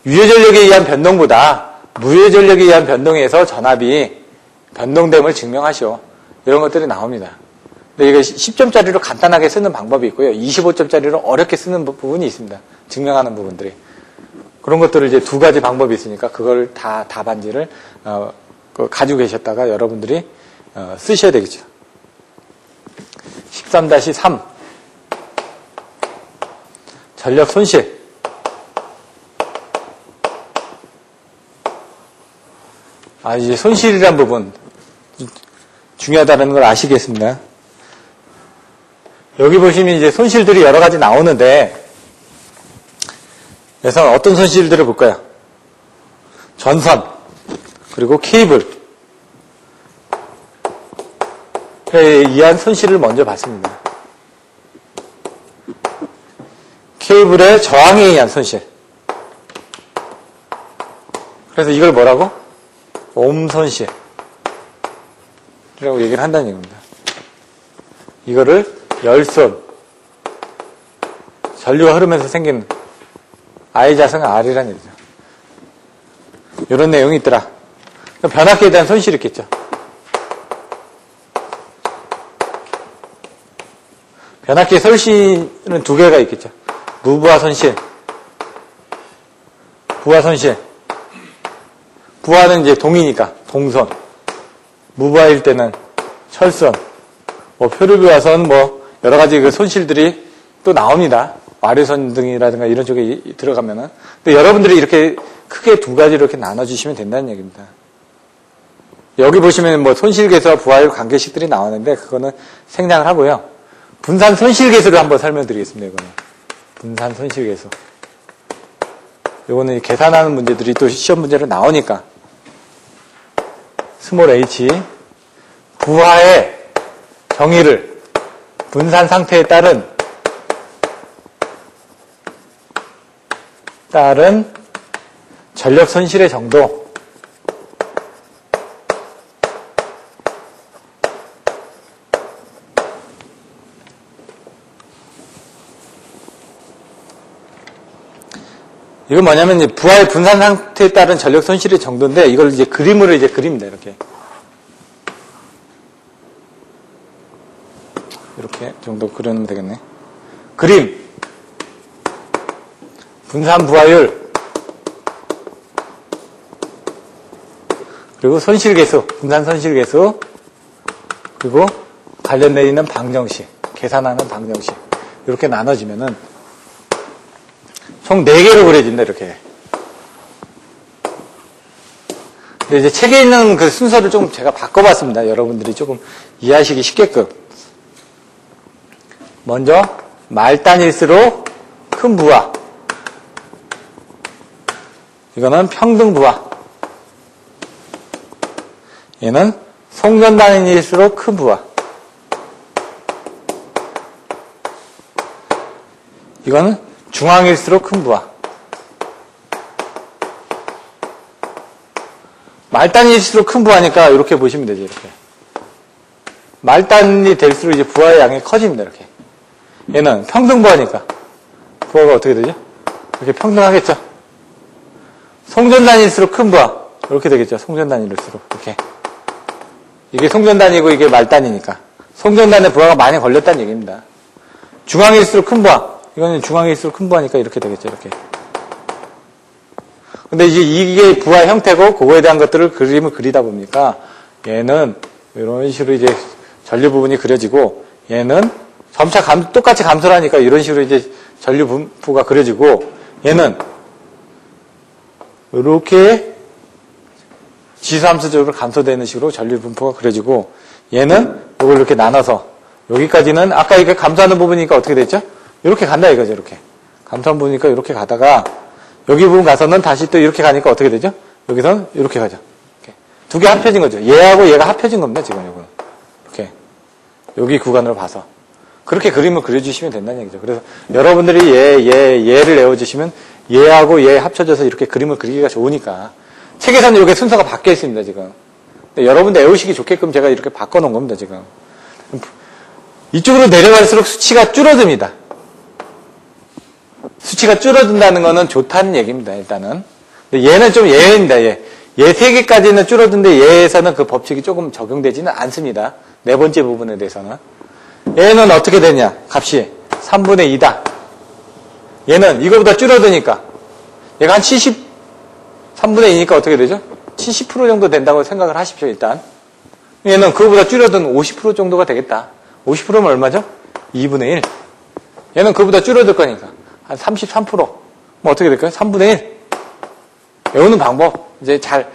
유효 전력에 의한 변동보다 무효 전력에 의한 변동에 의해서 전압이 변동됨을 증명하시오. 이런 것들이 나옵니다. 근데 이게 10점짜리로 간단하게 쓰는 방법이 있고요. 25점짜리로 어렵게 쓰는 부분이 있습니다. 증명하는 부분들이. 그런 것들을 이제 두 가지 방법이 있으니까 그걸 다 답안지를 가지고 계셨다가 여러분들이 쓰셔야 되겠죠. 13-3 전력 손실. 이제 손실이란 부분 중요하다는 걸 아시겠습니다. 여기 보시면 이제 손실들이 여러 가지 나오는데 그래서 어떤 손실들을 볼까요? 전선 그리고 케이블에 의한 손실을 먼저 봤습니다. 케이블의 저항에 의한 손실. 그래서 이걸 뭐라고? 옴 손실이라고 얘기를 한다는 얘기입니다. 이거를 열손, 전류가 흐르면서 생긴 I 자승 R이라는 얘기죠. 이런 내용이 있더라. 변압기에 대한 손실이 있겠죠. 변압기의 손실은 두 개가 있겠죠. 무부하 손실, 부하 손실. 부하는 이제 동이니까 동선. 무부하일 때는 철선, 뭐 표류부하선, 뭐 여러 가지 그 손실들이 또 나옵니다. 와류선 등이라든가 이런 쪽에 들어가면은. 근데 여러분들이 이렇게 크게 두 가지로 이렇게 나눠주시면 된다는 얘기입니다. 여기 보시면 뭐 손실계수와 부하율 관계식들이 나오는데 그거는 생략을 하고요. 분산 손실계수를 한번 설명드리겠습니다. 이거는 분산 손실계수. 이거는 계산하는 문제들이 또 시험 문제로 나오니까 스몰 h 부하의 정의를 분산 상태에 따른 전력 손실의 정도 이건 뭐냐면 이제 부하의 분산 상태에 따른 전력 손실의 정도인데 이걸 이제 그림으로 이제 그립니다. 이렇게 정도 그리면 되겠네. 그림 분산 부하율 그리고 손실계수 분산 손실계수 그리고 관련되어 있는 방정식 계산하는 방정식 이렇게 나눠지면은 총 4개로 그려진다, 이렇게. 근데 이제 책에 있는 그 순서를 좀 제가 바꿔봤습니다. 여러분들이 조금 이해하시기 쉽게끔. 먼저, 말단일수록 큰 부하. 이거는 평등 부하. 얘는 송전단일수록 큰 부하. 이거는 중앙일수록 큰 부하. 말단일수록 큰 부하니까 이렇게 보시면 되죠. 이렇게. 말단이 될수록 이제 부하의 양이 커집니다. 이렇게. 얘는 평등 부하니까 부하가 어떻게 되죠? 이렇게 평등하겠죠. 송전단일수록 큰 부하. 이렇게 되겠죠. 송전단일수록. 이렇게. 이게 송전단이고 이게 말단이니까. 송전단에 부하가 많이 걸렸다는 얘기입니다. 중앙일수록 큰 부하. 이거는 중앙일수록 큰 부하니까 이렇게 되겠죠, 이렇게. 근데 이제 이게 부하 형태고, 그거에 대한 것들을 그림을 그리다 보니까, 얘는 이런 식으로 이제 전류 부분이 그려지고, 얘는 점차 똑같이 감소를 하니까 이런 식으로 이제 전류 분포가 그려지고, 얘는 이렇게 지수함수적으로 감소되는 식으로 전류 분포가 그려지고, 얘는 이걸 이렇게 나눠서, 여기까지는 아까 이게 감소하는 부분이니까 어떻게 됐죠? 이렇게 간다 이거죠, 이렇게. 감소한 부분이니까 이렇게 가다가, 여기 부분 가서는 다시 또 이렇게 가니까 어떻게 되죠? 여기서는 이렇게 가죠. 두 개 합쳐진 거죠. 얘하고 얘가 합쳐진 겁니다, 지금 이거는. 이렇게. 여기 구간으로 봐서. 그렇게 그림을 그려주시면 된다는 얘기죠. 그래서 여러분들이 얘를 내어주시면 얘하고 얘 합쳐져서 이렇게 그림을 그리기가 좋으니까. 책에서는 이렇게 순서가 바뀌어 있습니다, 지금. 근데 여러분들 외우시기 좋게끔 제가 이렇게 바꿔놓은 겁니다, 지금. 이쪽으로 내려갈수록 수치가 줄어듭니다. 수치가 줄어든다는 거는 좋다는 얘기입니다, 일단은. 근데 얘는 좀 예외입니다, 얘. 얘 3개까지는 줄어드는데 얘에서는 그 법칙이 조금 적용되지는 않습니다. 네 번째 부분에 대해서는. 얘는 어떻게 되냐, 값이. 3분의 2다. 얘는 이거보다 줄어드니까. 얘가 한 3분의 2니까 어떻게 되죠? 70% 정도 된다고 생각을 하십시오, 일단. 얘는 그거보다 줄어든 50% 정도가 되겠다. 50%면 얼마죠? 2분의 1. 얘는 그거보다 줄어들 거니까. 한 33%. 뭐 어떻게 될까요? 3분의 1. 외우는 방법. 이제 잘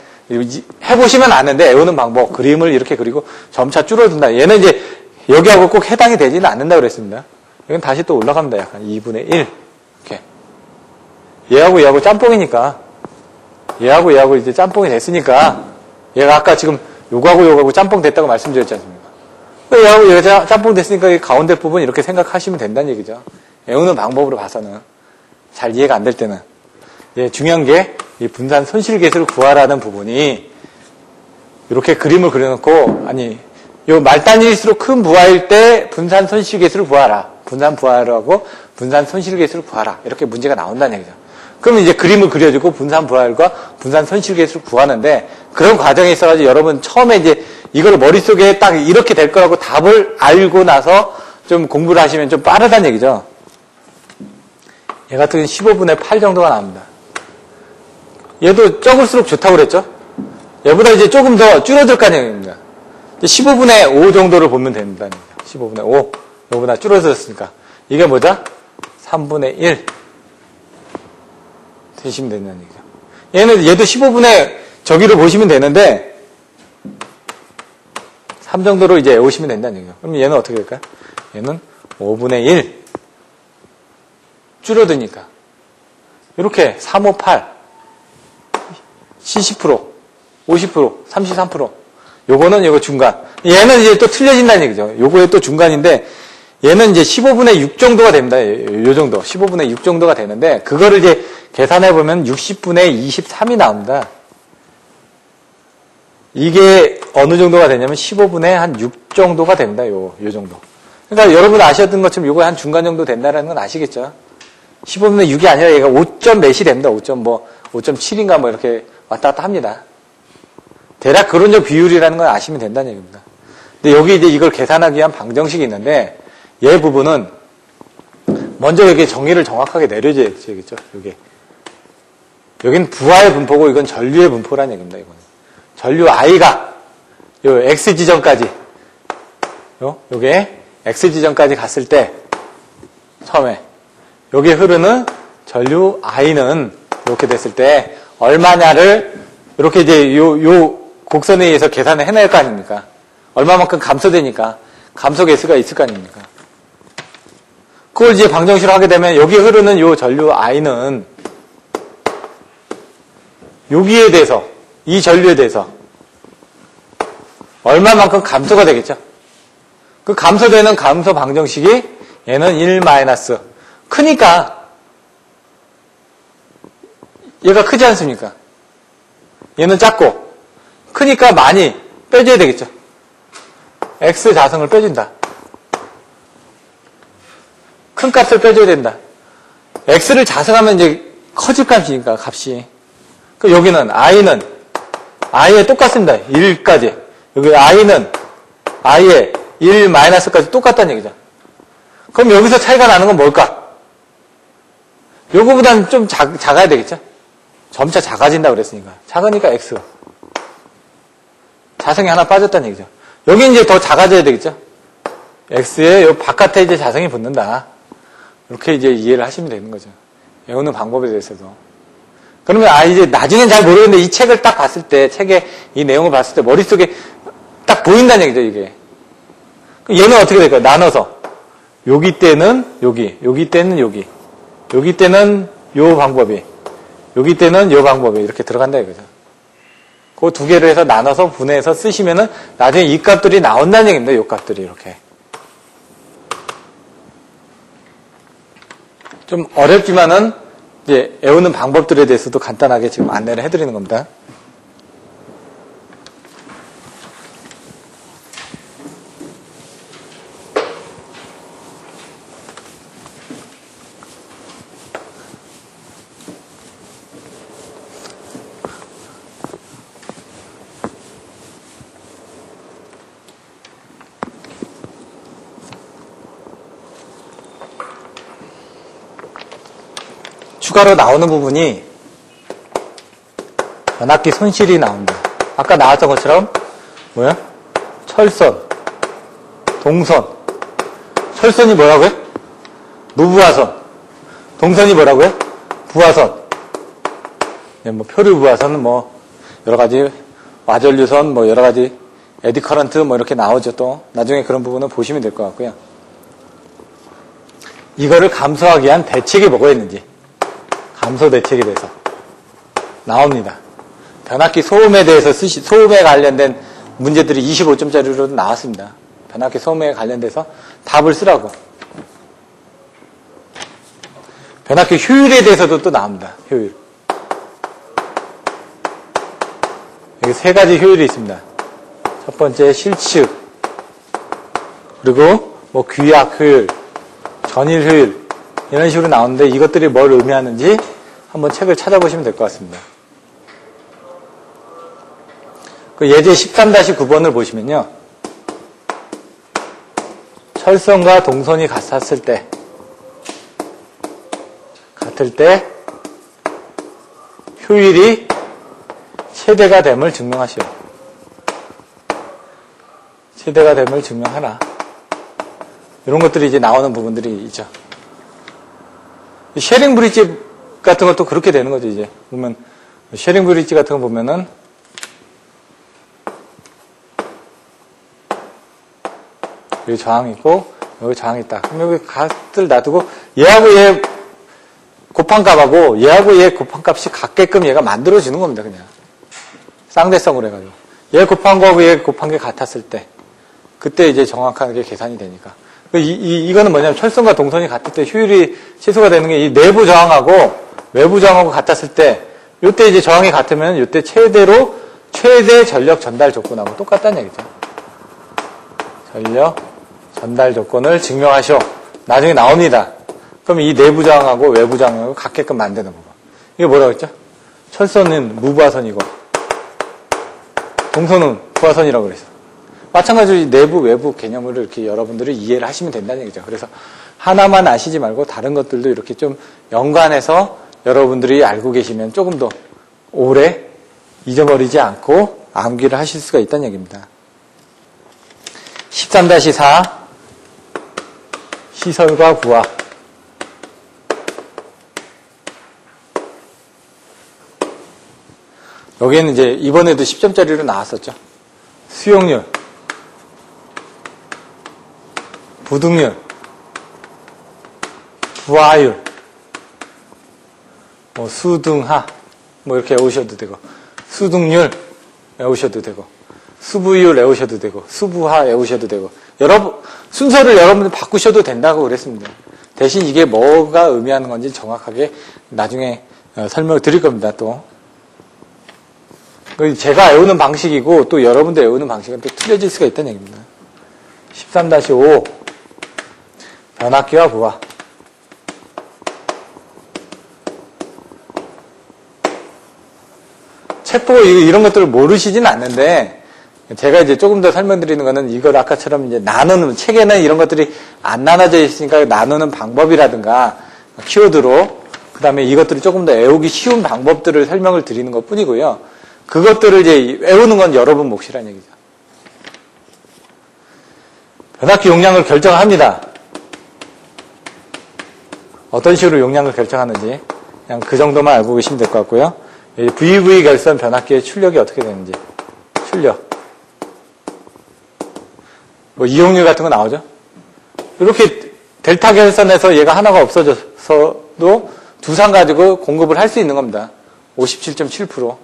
해보시면 아는데 외우는 방법. 그림을 이렇게 그리고 점차 줄어든다. 얘는 이제 여기하고 꼭 해당이 되지는 않는다 그랬습니다. 이건 다시 또 올라갑니다. 약간 2분의 1. 이렇게. 얘하고 짬뽕이니까. 얘하고 이제 짬뽕이 됐으니까. 얘가 아까 지금 요거하고 짬뽕 됐다고 말씀드렸지 않습니까? 얘하고 얘가 짬뽕 됐으니까 이 가운데 부분 이렇게 생각하시면 된다는 얘기죠. 외우는 방법으로 봐서는. 잘 이해가 안 될 때는. 예, 중요한 게 이 분산 손실계수를 구하라는 부분이 이렇게 그림을 그려놓고 아니 요 말단일수록 큰 부하일 때 분산 손실계수를 구하라. 분산 부하율하고 분산 손실계수를 구하라. 이렇게 문제가 나온다는 얘기죠. 그러면 이제 그림을 그려주고 분산 부하율과 분산 손실계수를 구하는데 그런 과정에 있어가지고 여러분 처음에 이제 이걸 머릿속에 딱 이렇게 될 거라고 답을 알고 나서 좀 공부를 하시면 좀 빠르다는 얘기죠. 얘 같은 경우는 15분의 8 정도가 나옵니다. 얘도 적을수록 좋다고 그랬죠? 얘보다 이제 조금 더 줄어들 거 아니에요. 15분의 5 정도를 보면 됩니다. 15분의 5. 요거보다 줄어들었으니까. 이게 뭐죠? 3분의 1. 되시면 된다는 얘기죠. 얘도 15분의 저기를 보시면 되는데, 3 정도로 이제 오시면 된다는 얘기죠. 그럼 얘는 어떻게 될까요? 얘는 5분의 1. 줄어드니까. 이렇게 3, 5, 8. 70%, 50%, 33%. 요거는 요거 중간. 얘는 이제 또 틀려진다는 얘기죠. 요거에 또 중간인데, 얘는 이제 15분의 6 정도가 됩니다. 요 정도. 15분의 6 정도가 되는데, 그거를 이제 계산해보면 60분의 23이 나옵니다. 이게 어느 정도가 되냐면 15분의 한 6 정도가 됩니다. 요 정도. 그러니까 여러분 아셨던 것처럼 요거 한 중간 정도 된다는 건 아시겠죠? 15분의 6이 아니라 얘가 5점 몇이 됩니다. 5.7인가 뭐 이렇게 왔다 갔다 합니다. 대략 그런 비율이라는 걸 아시면 된다는 얘기입니다. 근데 여기 이제 이걸 계산하기 위한 방정식이 있는데, 얘 부분은 먼저 여기 정의를 정확하게 내려줘야겠죠. 여긴 부하의 분포고 이건 전류의 분포라는 얘기입니다. 이거는 전류 I가 요 X 지점까지 요게 X 지점까지 갔을 때 처음에 여기에 흐르는 전류 I는 이렇게 됐을 때 얼마냐를 이렇게 이제 요 곡선에 의해서 계산을 해낼 거 아닙니까? 얼마만큼 감소되니까 감소 개수가 있을 거 아닙니까? 그걸 이제 방정식으로 하게 되면 여기 흐르는 요 전류 I는 여기에 대해서 이 전류에 대해서 얼마만큼 감소가 되겠죠? 그 감소되는 감소 방정식이 얘는 1 마이너스 크니까 얘가 크지 않습니까? 얘는 작고 크니까 많이 빼줘야 되겠죠? X 자성을 빼준다. 큰 값을 빼줘야 된다. X를 자성하면 이제 커질 값이니까 값이. 그럼 여기는 I에 똑같습니다. 1까지. 여기 I는 I에 1 마이너스까지 똑같다는 얘기죠. 그럼 여기서 차이가 나는 건 뭘까? 요거보다는 좀 작아야 되겠죠? 점차 작아진다고 그랬으니까. 작으니까 X. 자성이 하나 빠졌다는 얘기죠. 여기 이제 더 작아져야 되겠죠? X에 요 바깥에 이제 자성이 붙는다. 이렇게 이제 이해를 하시면 되는 거죠. 외우는 방법에 대해서도. 그러면 이제 나중엔 잘 모르겠는데 이 책을 딱 봤을 때, 책의 이 내용을 봤을 때 머릿속에 딱 보인다는 얘기죠, 이게. 얘는 어떻게 될까요? 나눠서. 여기 때는 여기 때는 여기 때는 요 방법이, 여기 때는 요 방법이 이렇게 들어간다 이거죠. 그 두 개를 해서 나눠서 분해해서 쓰시면은 나중에 이 값들이 나온다는 얘기입니다. 요 값들이 이렇게. 좀 어렵지만은 이제 외우는 방법들에 대해서도 간단하게 지금 안내를 해드리는 겁니다. 추가로 나오는 부분이 변압기 손실이 나온다. 아까 나왔던 것처럼 뭐야? 철선, 동선. 철선이 뭐라고요? 무부하선. 동선이 뭐라고요? 부하선. 네, 뭐 표류 부하선은 뭐 여러 가지 와전류선, 뭐 여러 가지 에디 커런트 뭐 이렇게 나오죠. 또 나중에 그런 부분은 보시면 될 것 같고요. 이거를 감소하기 위한 대책이 뭐가 있는지. 감소 대책에 대해서 나옵니다. 변압기 소음에 대해서 소음에 관련된 문제들이 25점짜리로 나왔습니다. 변압기 소음에 관련돼서 답을 쓰라고. 변압기 효율에 대해서도 또 나옵니다. 효율. 여기 세 가지 효율이 있습니다. 첫 번째 실측, 그리고 뭐 귀약 효율, 전일 효율 이런 식으로 나오는데 이것들이 뭘 의미하는지 한번 책을 찾아보시면 될 것 같습니다. 그 예제 13-9번을 보시면요. 철선과 동선이 같을 때 효율이 최대가 됨을 증명하시오. 최대가 됨을 증명하라. 이런 것들이 이제 나오는 부분들이 있죠. 쉐링 브릿지 같은 것도 그렇게 되는 거죠, 이제. 보면, 쉐링 브릿지 같은 거 보면은, 여기 저항이 있고, 여기 저항이 있다. 그럼 여기 값을 놔두고, 얘하고 얘 곱한값하고, 얘하고 얘 곱한값이 같게끔 얘가 만들어주는 겁니다, 그냥. 쌍대성으로 해가지고. 얘 곱한 거하고 얘 곱한 게 같았을 때, 그때 이제 정확하게 계산이 되니까. 이거는 뭐냐면, 철선과 동선이 같을 때 효율이 최소가 되는 게 이 내부 저항하고 외부 저항하고 같았을 때, 요때 이제 저항이 같으면 요때 최대 전력 전달 조건하고 똑같다는 얘기죠. 전력 전달 조건을 증명하시오. 나중에 나옵니다. 그럼 이 내부 저항하고 외부 저항하고 같게끔 만드는 거고. 이게 뭐라고 했죠? 철선은 무부하선이고, 동선은 부하선이라고 그랬어. 마찬가지로 내부, 외부 개념을 이렇게 여러분들이 이해를 하시면 된다는 얘기죠. 그래서 하나만 아시지 말고 다른 것들도 이렇게 좀 연관해서 여러분들이 알고 계시면 조금 더 오래 잊어버리지 않고 암기를 하실 수가 있다는 얘기입니다. 13-4 시설과 부하. 여기에는 이제 이번에도 10점짜리로 나왔었죠. 수용률, 부등률, 부하율, 뭐 수등하, 뭐 이렇게 외우셔도 되고, 수등률 외우셔도 되고, 수부율 외우셔도 되고, 수부하 외우셔도 되고, 순서를 여러분들 바꾸셔도 된다고 그랬습니다. 대신 이게 뭐가 의미하는 건지 정확하게 나중에 설명을 드릴 겁니다, 또. 제가 외우는 방식이고, 또 여러분들 외우는 방식은 또 틀려질 수가 있다는 얘기입니다. 13-5 변압기와 부하. 책 보고 이런 것들을 모르시진 않는데, 제가 이제 조금 더 설명드리는 거는 이걸 아까처럼 이제 나누는, 책에는 이런 것들이 안 나눠져 있으니까 나누는 방법이라든가, 키워드로, 그 다음에 이것들이 조금 더 외우기 쉬운 방법들을 설명을 드리는 것 뿐이고요. 그것들을 이제 외우는 건 여러분 몫이라는 얘기죠. 변압기 용량을 결정합니다. 어떤 식으로 용량을 결정하는지 그냥 그 정도만 알고 계시면 될 것 같고요. VV 결선 변압기의 출력이 어떻게 되는지. 출력. 뭐 이용률 같은 거 나오죠. 이렇게 델타 결선에서 얘가 하나가 없어져서도 두상 가지고 공급을 할 수 있는 겁니다. 57.7%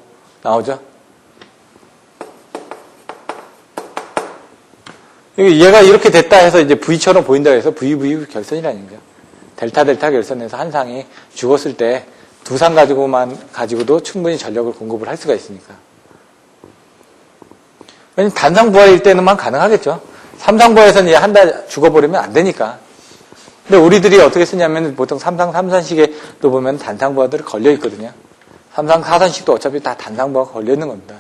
나오죠. 얘가 이렇게 됐다 해서 이제 V처럼 보인다 해서 VV 결선이라는 거죠. 델타 결선에서 한 상이 죽었을 때 두 상 가지고도 충분히 전력을 공급을 할 수가 있으니까. 왜냐면 단상 부하일 때는만 가능하겠죠. 삼상 부하에서는 얘 한 달 죽어버리면 안 되니까. 근데 우리들이 어떻게 쓰냐면 보통 3상 3선식에도 보면 단상 부하들이 걸려 있거든요. 3상 4선식도 어차피 다 단상 부하가 걸려 있는 겁니다.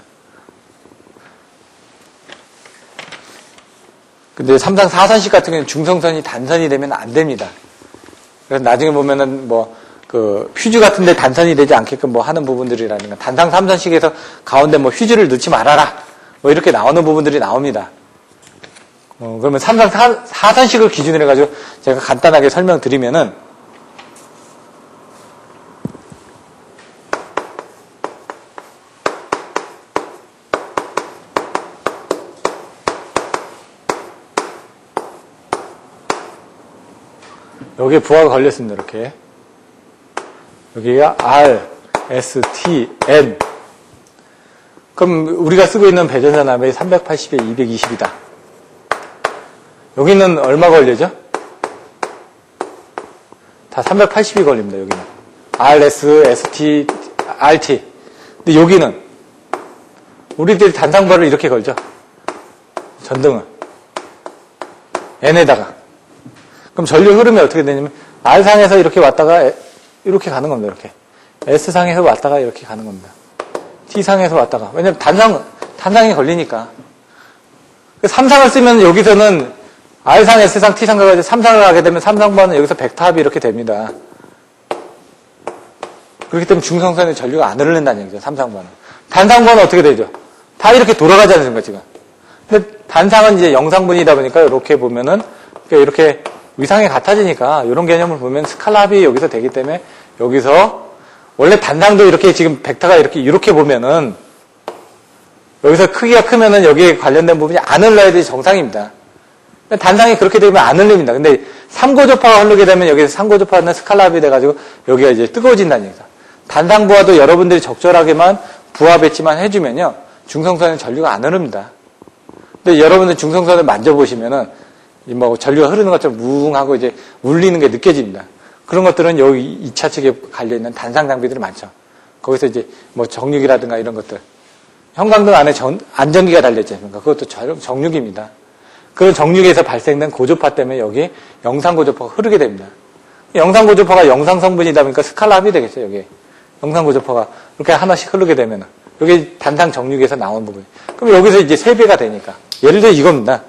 근데 3상 4선식 같은 경우는 중성선이 단선이 되면 안 됩니다. 그래서 나중에 보면은 휴즈 같은데 단선이 되지 않게끔 뭐 하는 부분들이라든가, 단상 3선식에서 가운데 뭐 휴즈를 넣지 말아라. 뭐 이렇게 나오는 부분들이 나옵니다. 그러면 3상 4선식을 기준으로 해가지고 제가 간단하게 설명드리면은, 여기에 부하가 걸렸습니다, 이렇게. 여기가 R, S, T, N. 그럼 우리가 쓰고 있는 배전자 나벨이 380에 220이다. 여기는 얼마 걸리죠? 다 380이 걸립니다, 여기는. R, S, S, T, R, T. 근데 여기는 우리들이 단상부하를 이렇게 걸죠. 전등을. N에다가. 그럼 전류 흐름이 어떻게 되냐면 R상에서 이렇게 왔다가 이렇게 가는 겁니다, 이렇게. S상에서 왔다가 이렇게 가는 겁니다. T상에서 왔다가. 왜냐면 단상이 걸리니까. 3상을 쓰면 여기서는 R상, S상, T상 가가지고 3상을 가게 되면 3상번은 여기서 벡터합이 이렇게 됩니다. 그렇기 때문에 중성선의 전류가 안 흐른다는 얘기죠. 3상번은. 단상번은 어떻게 되죠? 다 이렇게 돌아가지 않습니까, 지금? 근데 단상은 이제 영상분이다 보니까 이렇게 보면은 이렇게 위상이 같아지니까 이런 개념을 보면 스칼라 합이 여기서 되기 때문에 여기서 원래 단상도 이렇게 지금 벡터가 이렇게 보면은 여기서 크기가 크면은 여기에 관련된 부분이 안 흘러야 돼 정상입니다. 단상이 그렇게 되면 안 흘립니다. 근데 삼고접화가 흐르게 되면 여기서 삼고접화는 스칼라 합이 돼가지고 여기가 이제 뜨거워진다는 얘기죠. 단상 부하도 여러분들이 적절하게만 부하 배치만 해주면요. 중성선에 전류가 안 흐릅니다. 근데 여러분들 중성선을 만져보시면은 뭐 전류가 흐르는 것처럼 뭉하고 이제 울리는 게 느껴집니다. 그런 것들은 여기 2차 측에 갈려있는 단상 장비들이 많죠. 거기서 이제 뭐 정육이라든가 이런 것들. 형광등 안에 안전기가 달려있지 않습니까? 그것도 정육입니다. 그런 정육에서 발생된 고조파 때문에 여기 영상고조파가 흐르게 됩니다. 영상고조파가 영상성분이다 보니까 스칼라 합이 되겠죠, 여기. 영상고조파가 이렇게 하나씩 흐르게 되면 여기 단상 정육에서 나온 부분. 그럼 여기서 이제 3배가 되니까. 예를 들어 이겁니다.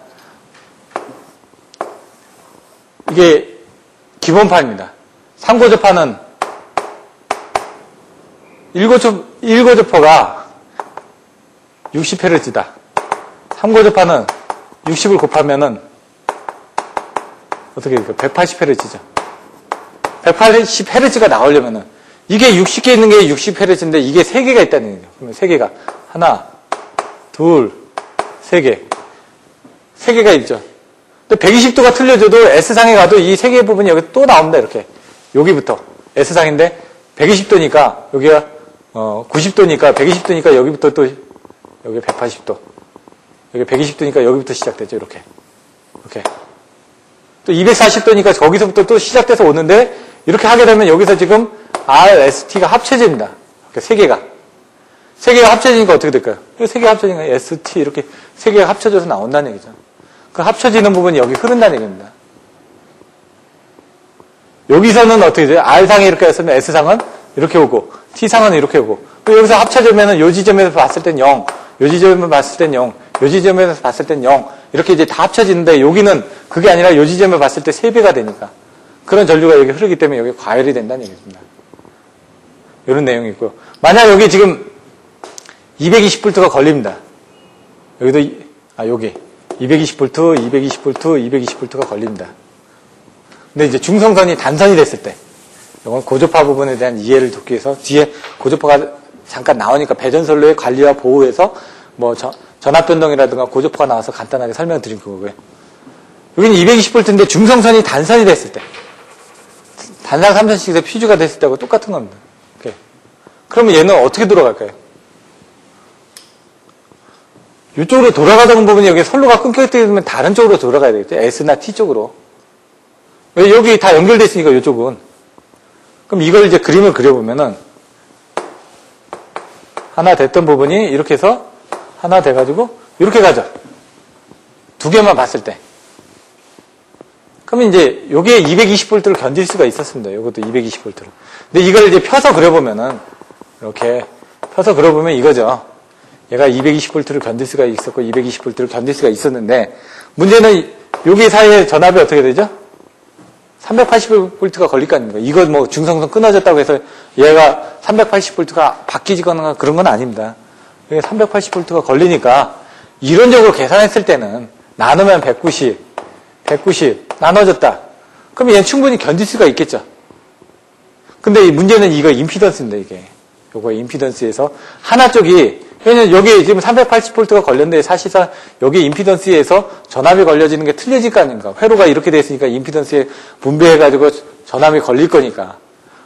이게 기본파입니다. 3고조파는 1고조파가 60Hz다. 3고조파는 60을 곱하면은 어떻게 될까요? 180Hz죠. 180Hz가 나오려면은 이게 60개 있는 게 60Hz인데 이게 3개가 있다는 얘기죠. 그러면 3개가 하나, 둘, 3개. 3개가 있죠. 근데 120도가 틀려져도 S상에 가도 이 3개의 부분이 여기 또 나옵니다. 이렇게. 여기부터. S상인데 120도니까 여기가 90도니까 120도니까 여기부터 또 여기 180도. 여기 120도니까 여기부터 시작되죠. 이렇게. 이렇게. 또 240도니까 거기서부터 또 시작돼서 오는데 이렇게 하게 되면 여기서 지금 R, S, T가 합쳐집니다. 이렇게 3개가 합쳐지니까 어떻게 될까요? 3개가 합쳐지니까 S, T 이렇게 3개가 합쳐져서 나온다는 얘기죠. 그 합쳐지는 부분이 여기 흐른다는 얘기입니다. 여기서는 어떻게 돼요? R상이 이렇게 했으면 S상은 이렇게 오고 T상은 이렇게 오고 여기서 합쳐지면 요 지점에서 봤을 땐 0, 요 지점에서 봤을 땐 0, 요 지점에서 봤을 땐 0 이렇게 이제 다 합쳐지는데 여기는 그게 아니라 요 지점에 봤을 때 3배가 되니까 그런 전류가 여기 흐르기 때문에 여기 과열이 된다는 얘기입니다. 이런 내용이 있고요. 만약 여기 지금 220V가 걸립니다. 여기도 여기 220V, 220V, 220V가 걸립니다. 근데 이제 중성선이 단선이 됐을 때 이건 고조파 부분에 대한 이해를 돕기 위해서 뒤에 고조파가 잠깐 나오니까 배전선로의 관리와 보호에서 뭐 전압변동이라든가 고조파가 나와서 간단하게 설명드린 거고요. 여기는 220V인데 중성선이 단선이 됐을 때 단상 3선씩에서 퓨즈가 됐을 때하고 똑같은 겁니다. 이렇게. 그러면 얘는 어떻게 돌아갈까요? 이쪽으로 돌아가던 부분이 여기 선로가 끊겼기 때문에 다른 쪽으로 돌아가야 되겠죠. S나 T 쪽으로. 왜 여기 다 연결되어 있으니까 이쪽은. 그럼 이걸 이제 그림을 그려보면은 하나 됐던 부분이 이렇게 해서 하나 돼가지고 이렇게 가죠. 두 개만 봤을 때. 그러면 이제 여기에 220V를 견딜 수가 있었습니다. 이것도 220V를. 근데 이걸 이제 펴서 그려보면은 이렇게 펴서 그려보면 이거죠. 얘가 220V를 견딜 수가 있었고 220V를 견딜 수가 있었는데 문제는 여기 사이에 전압이 어떻게 되죠? 380V가 걸릴 거 아닙니까? 이거 뭐 중성선 끊어졌다고 해서 얘가 380V가 바뀌거나 그런 건 아닙니다. 여기 380V가 걸리니까 이론적으로 계산했을 때는 나누면 190 나눠졌다. 그럼 얘는 충분히 견딜 수가 있겠죠. 근데 이 문제는 이거 임피던스인데 이게. 요거 임피던스에서 하나 쪽이 왜냐면 여기 지금 380V가 걸렸는데 사실상 여기 임피던스에서 전압이 걸려지는 게 틀려질 거 아닙니까? 회로가 이렇게 돼 있으니까 임피던스에 분배해가지고 전압이 걸릴 거니까.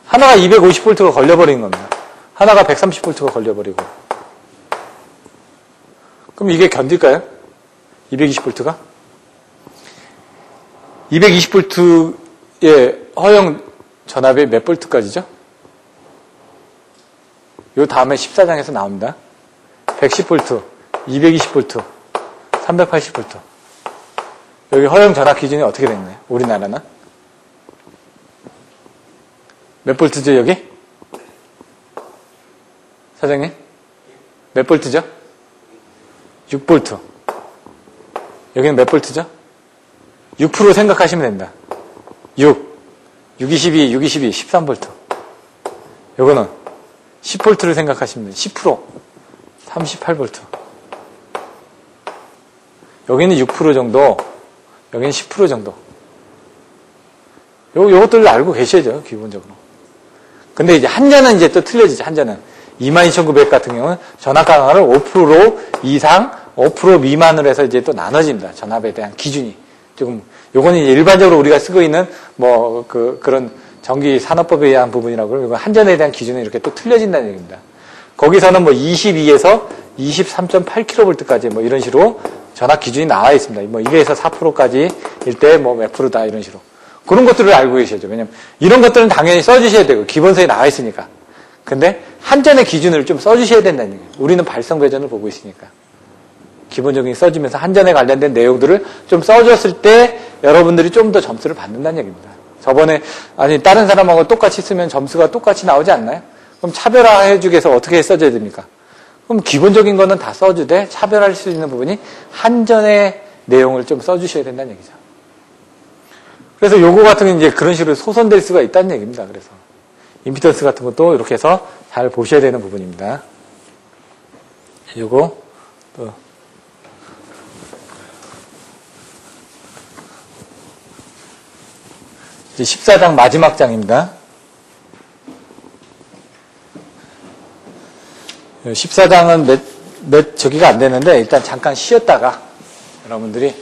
하나가 250V가 걸려버린 겁니다. 하나가 130V가 걸려버리고. 그럼 이게 견딜까요? 220V가? 220V의 허용 전압이 몇 볼트까지죠? 요 다음에 14장에서 나옵니다. 110V, 220V, 380V. 여기 허용 전압 기준이 어떻게 됐나요? 우리나라는? 몇 볼트죠, 여기? 사장님? 몇 볼트죠? 6볼트. 여기는 몇 볼트죠? 6% 생각하시면 된다. 6, 622, 622, 13볼트. 요거는 10볼트를 생각하시면 돼요. 10%, 38볼트. 여기는 6% 정도, 여기는 10% 정도. 요것들을 알고 계셔야죠, 기본적으로. 근데 이제 한자는 이제 또 틀려지죠, 한자는. 22,900 같은 경우는 전압 강화를 5% 이상, 5% 미만으로 해서 이제 또 나눠집니다. 전압에 대한 기준이. 조금, 요거는 이제 일반적으로 우리가 쓰고 있는, 그런 전기 산업법에 의한 부분이라고 그러면, 이건 한전에 대한 기준이 이렇게 또 틀려진다는 얘기입니다. 거기서는 22에서 23.8kV까지 이런 식으로 전압 기준이 나와 있습니다. 2에서 4%까지일 때 몇 프로다, 이런 식으로. 그런 것들을 알고 계셔야죠. 왜냐면, 이런 것들은 당연히 써주셔야 되고, 기본서에 나와 있으니까. 근데, 한전의 기준을 좀 써주셔야 된다는 얘기예요. 우리는 발성 배전을 보고 있으니까. 기본적인 써주면서 한전에 관련된 내용들을 좀 써줬을 때, 여러분들이 좀 더 점수를 받는다는 얘기입니다. 저번에, 다른 사람하고 똑같이 쓰면 점수가 똑같이 나오지 않나요? 그럼 차별화해주기 위해서 어떻게 써줘야 됩니까? 그럼 기본적인 거는 다 써주되, 차별할 수 있는 부분이 한전의 내용을 좀 써주셔야 된다는 얘기죠. 그래서 요거 같은 게 이제 그런 식으로 소선될 수가 있다는 얘기입니다. 그래서 임피던스 같은 것도 이렇게 해서 잘 보셔야 되는 부분입니다. 요거 또 이제 14장 마지막 장입니다. 14장은 저기가 안 되는데 일단 잠깐 쉬었다가 여러분들이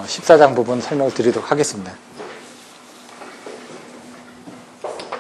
14장 부분 설명을 드리도록 하겠습니다.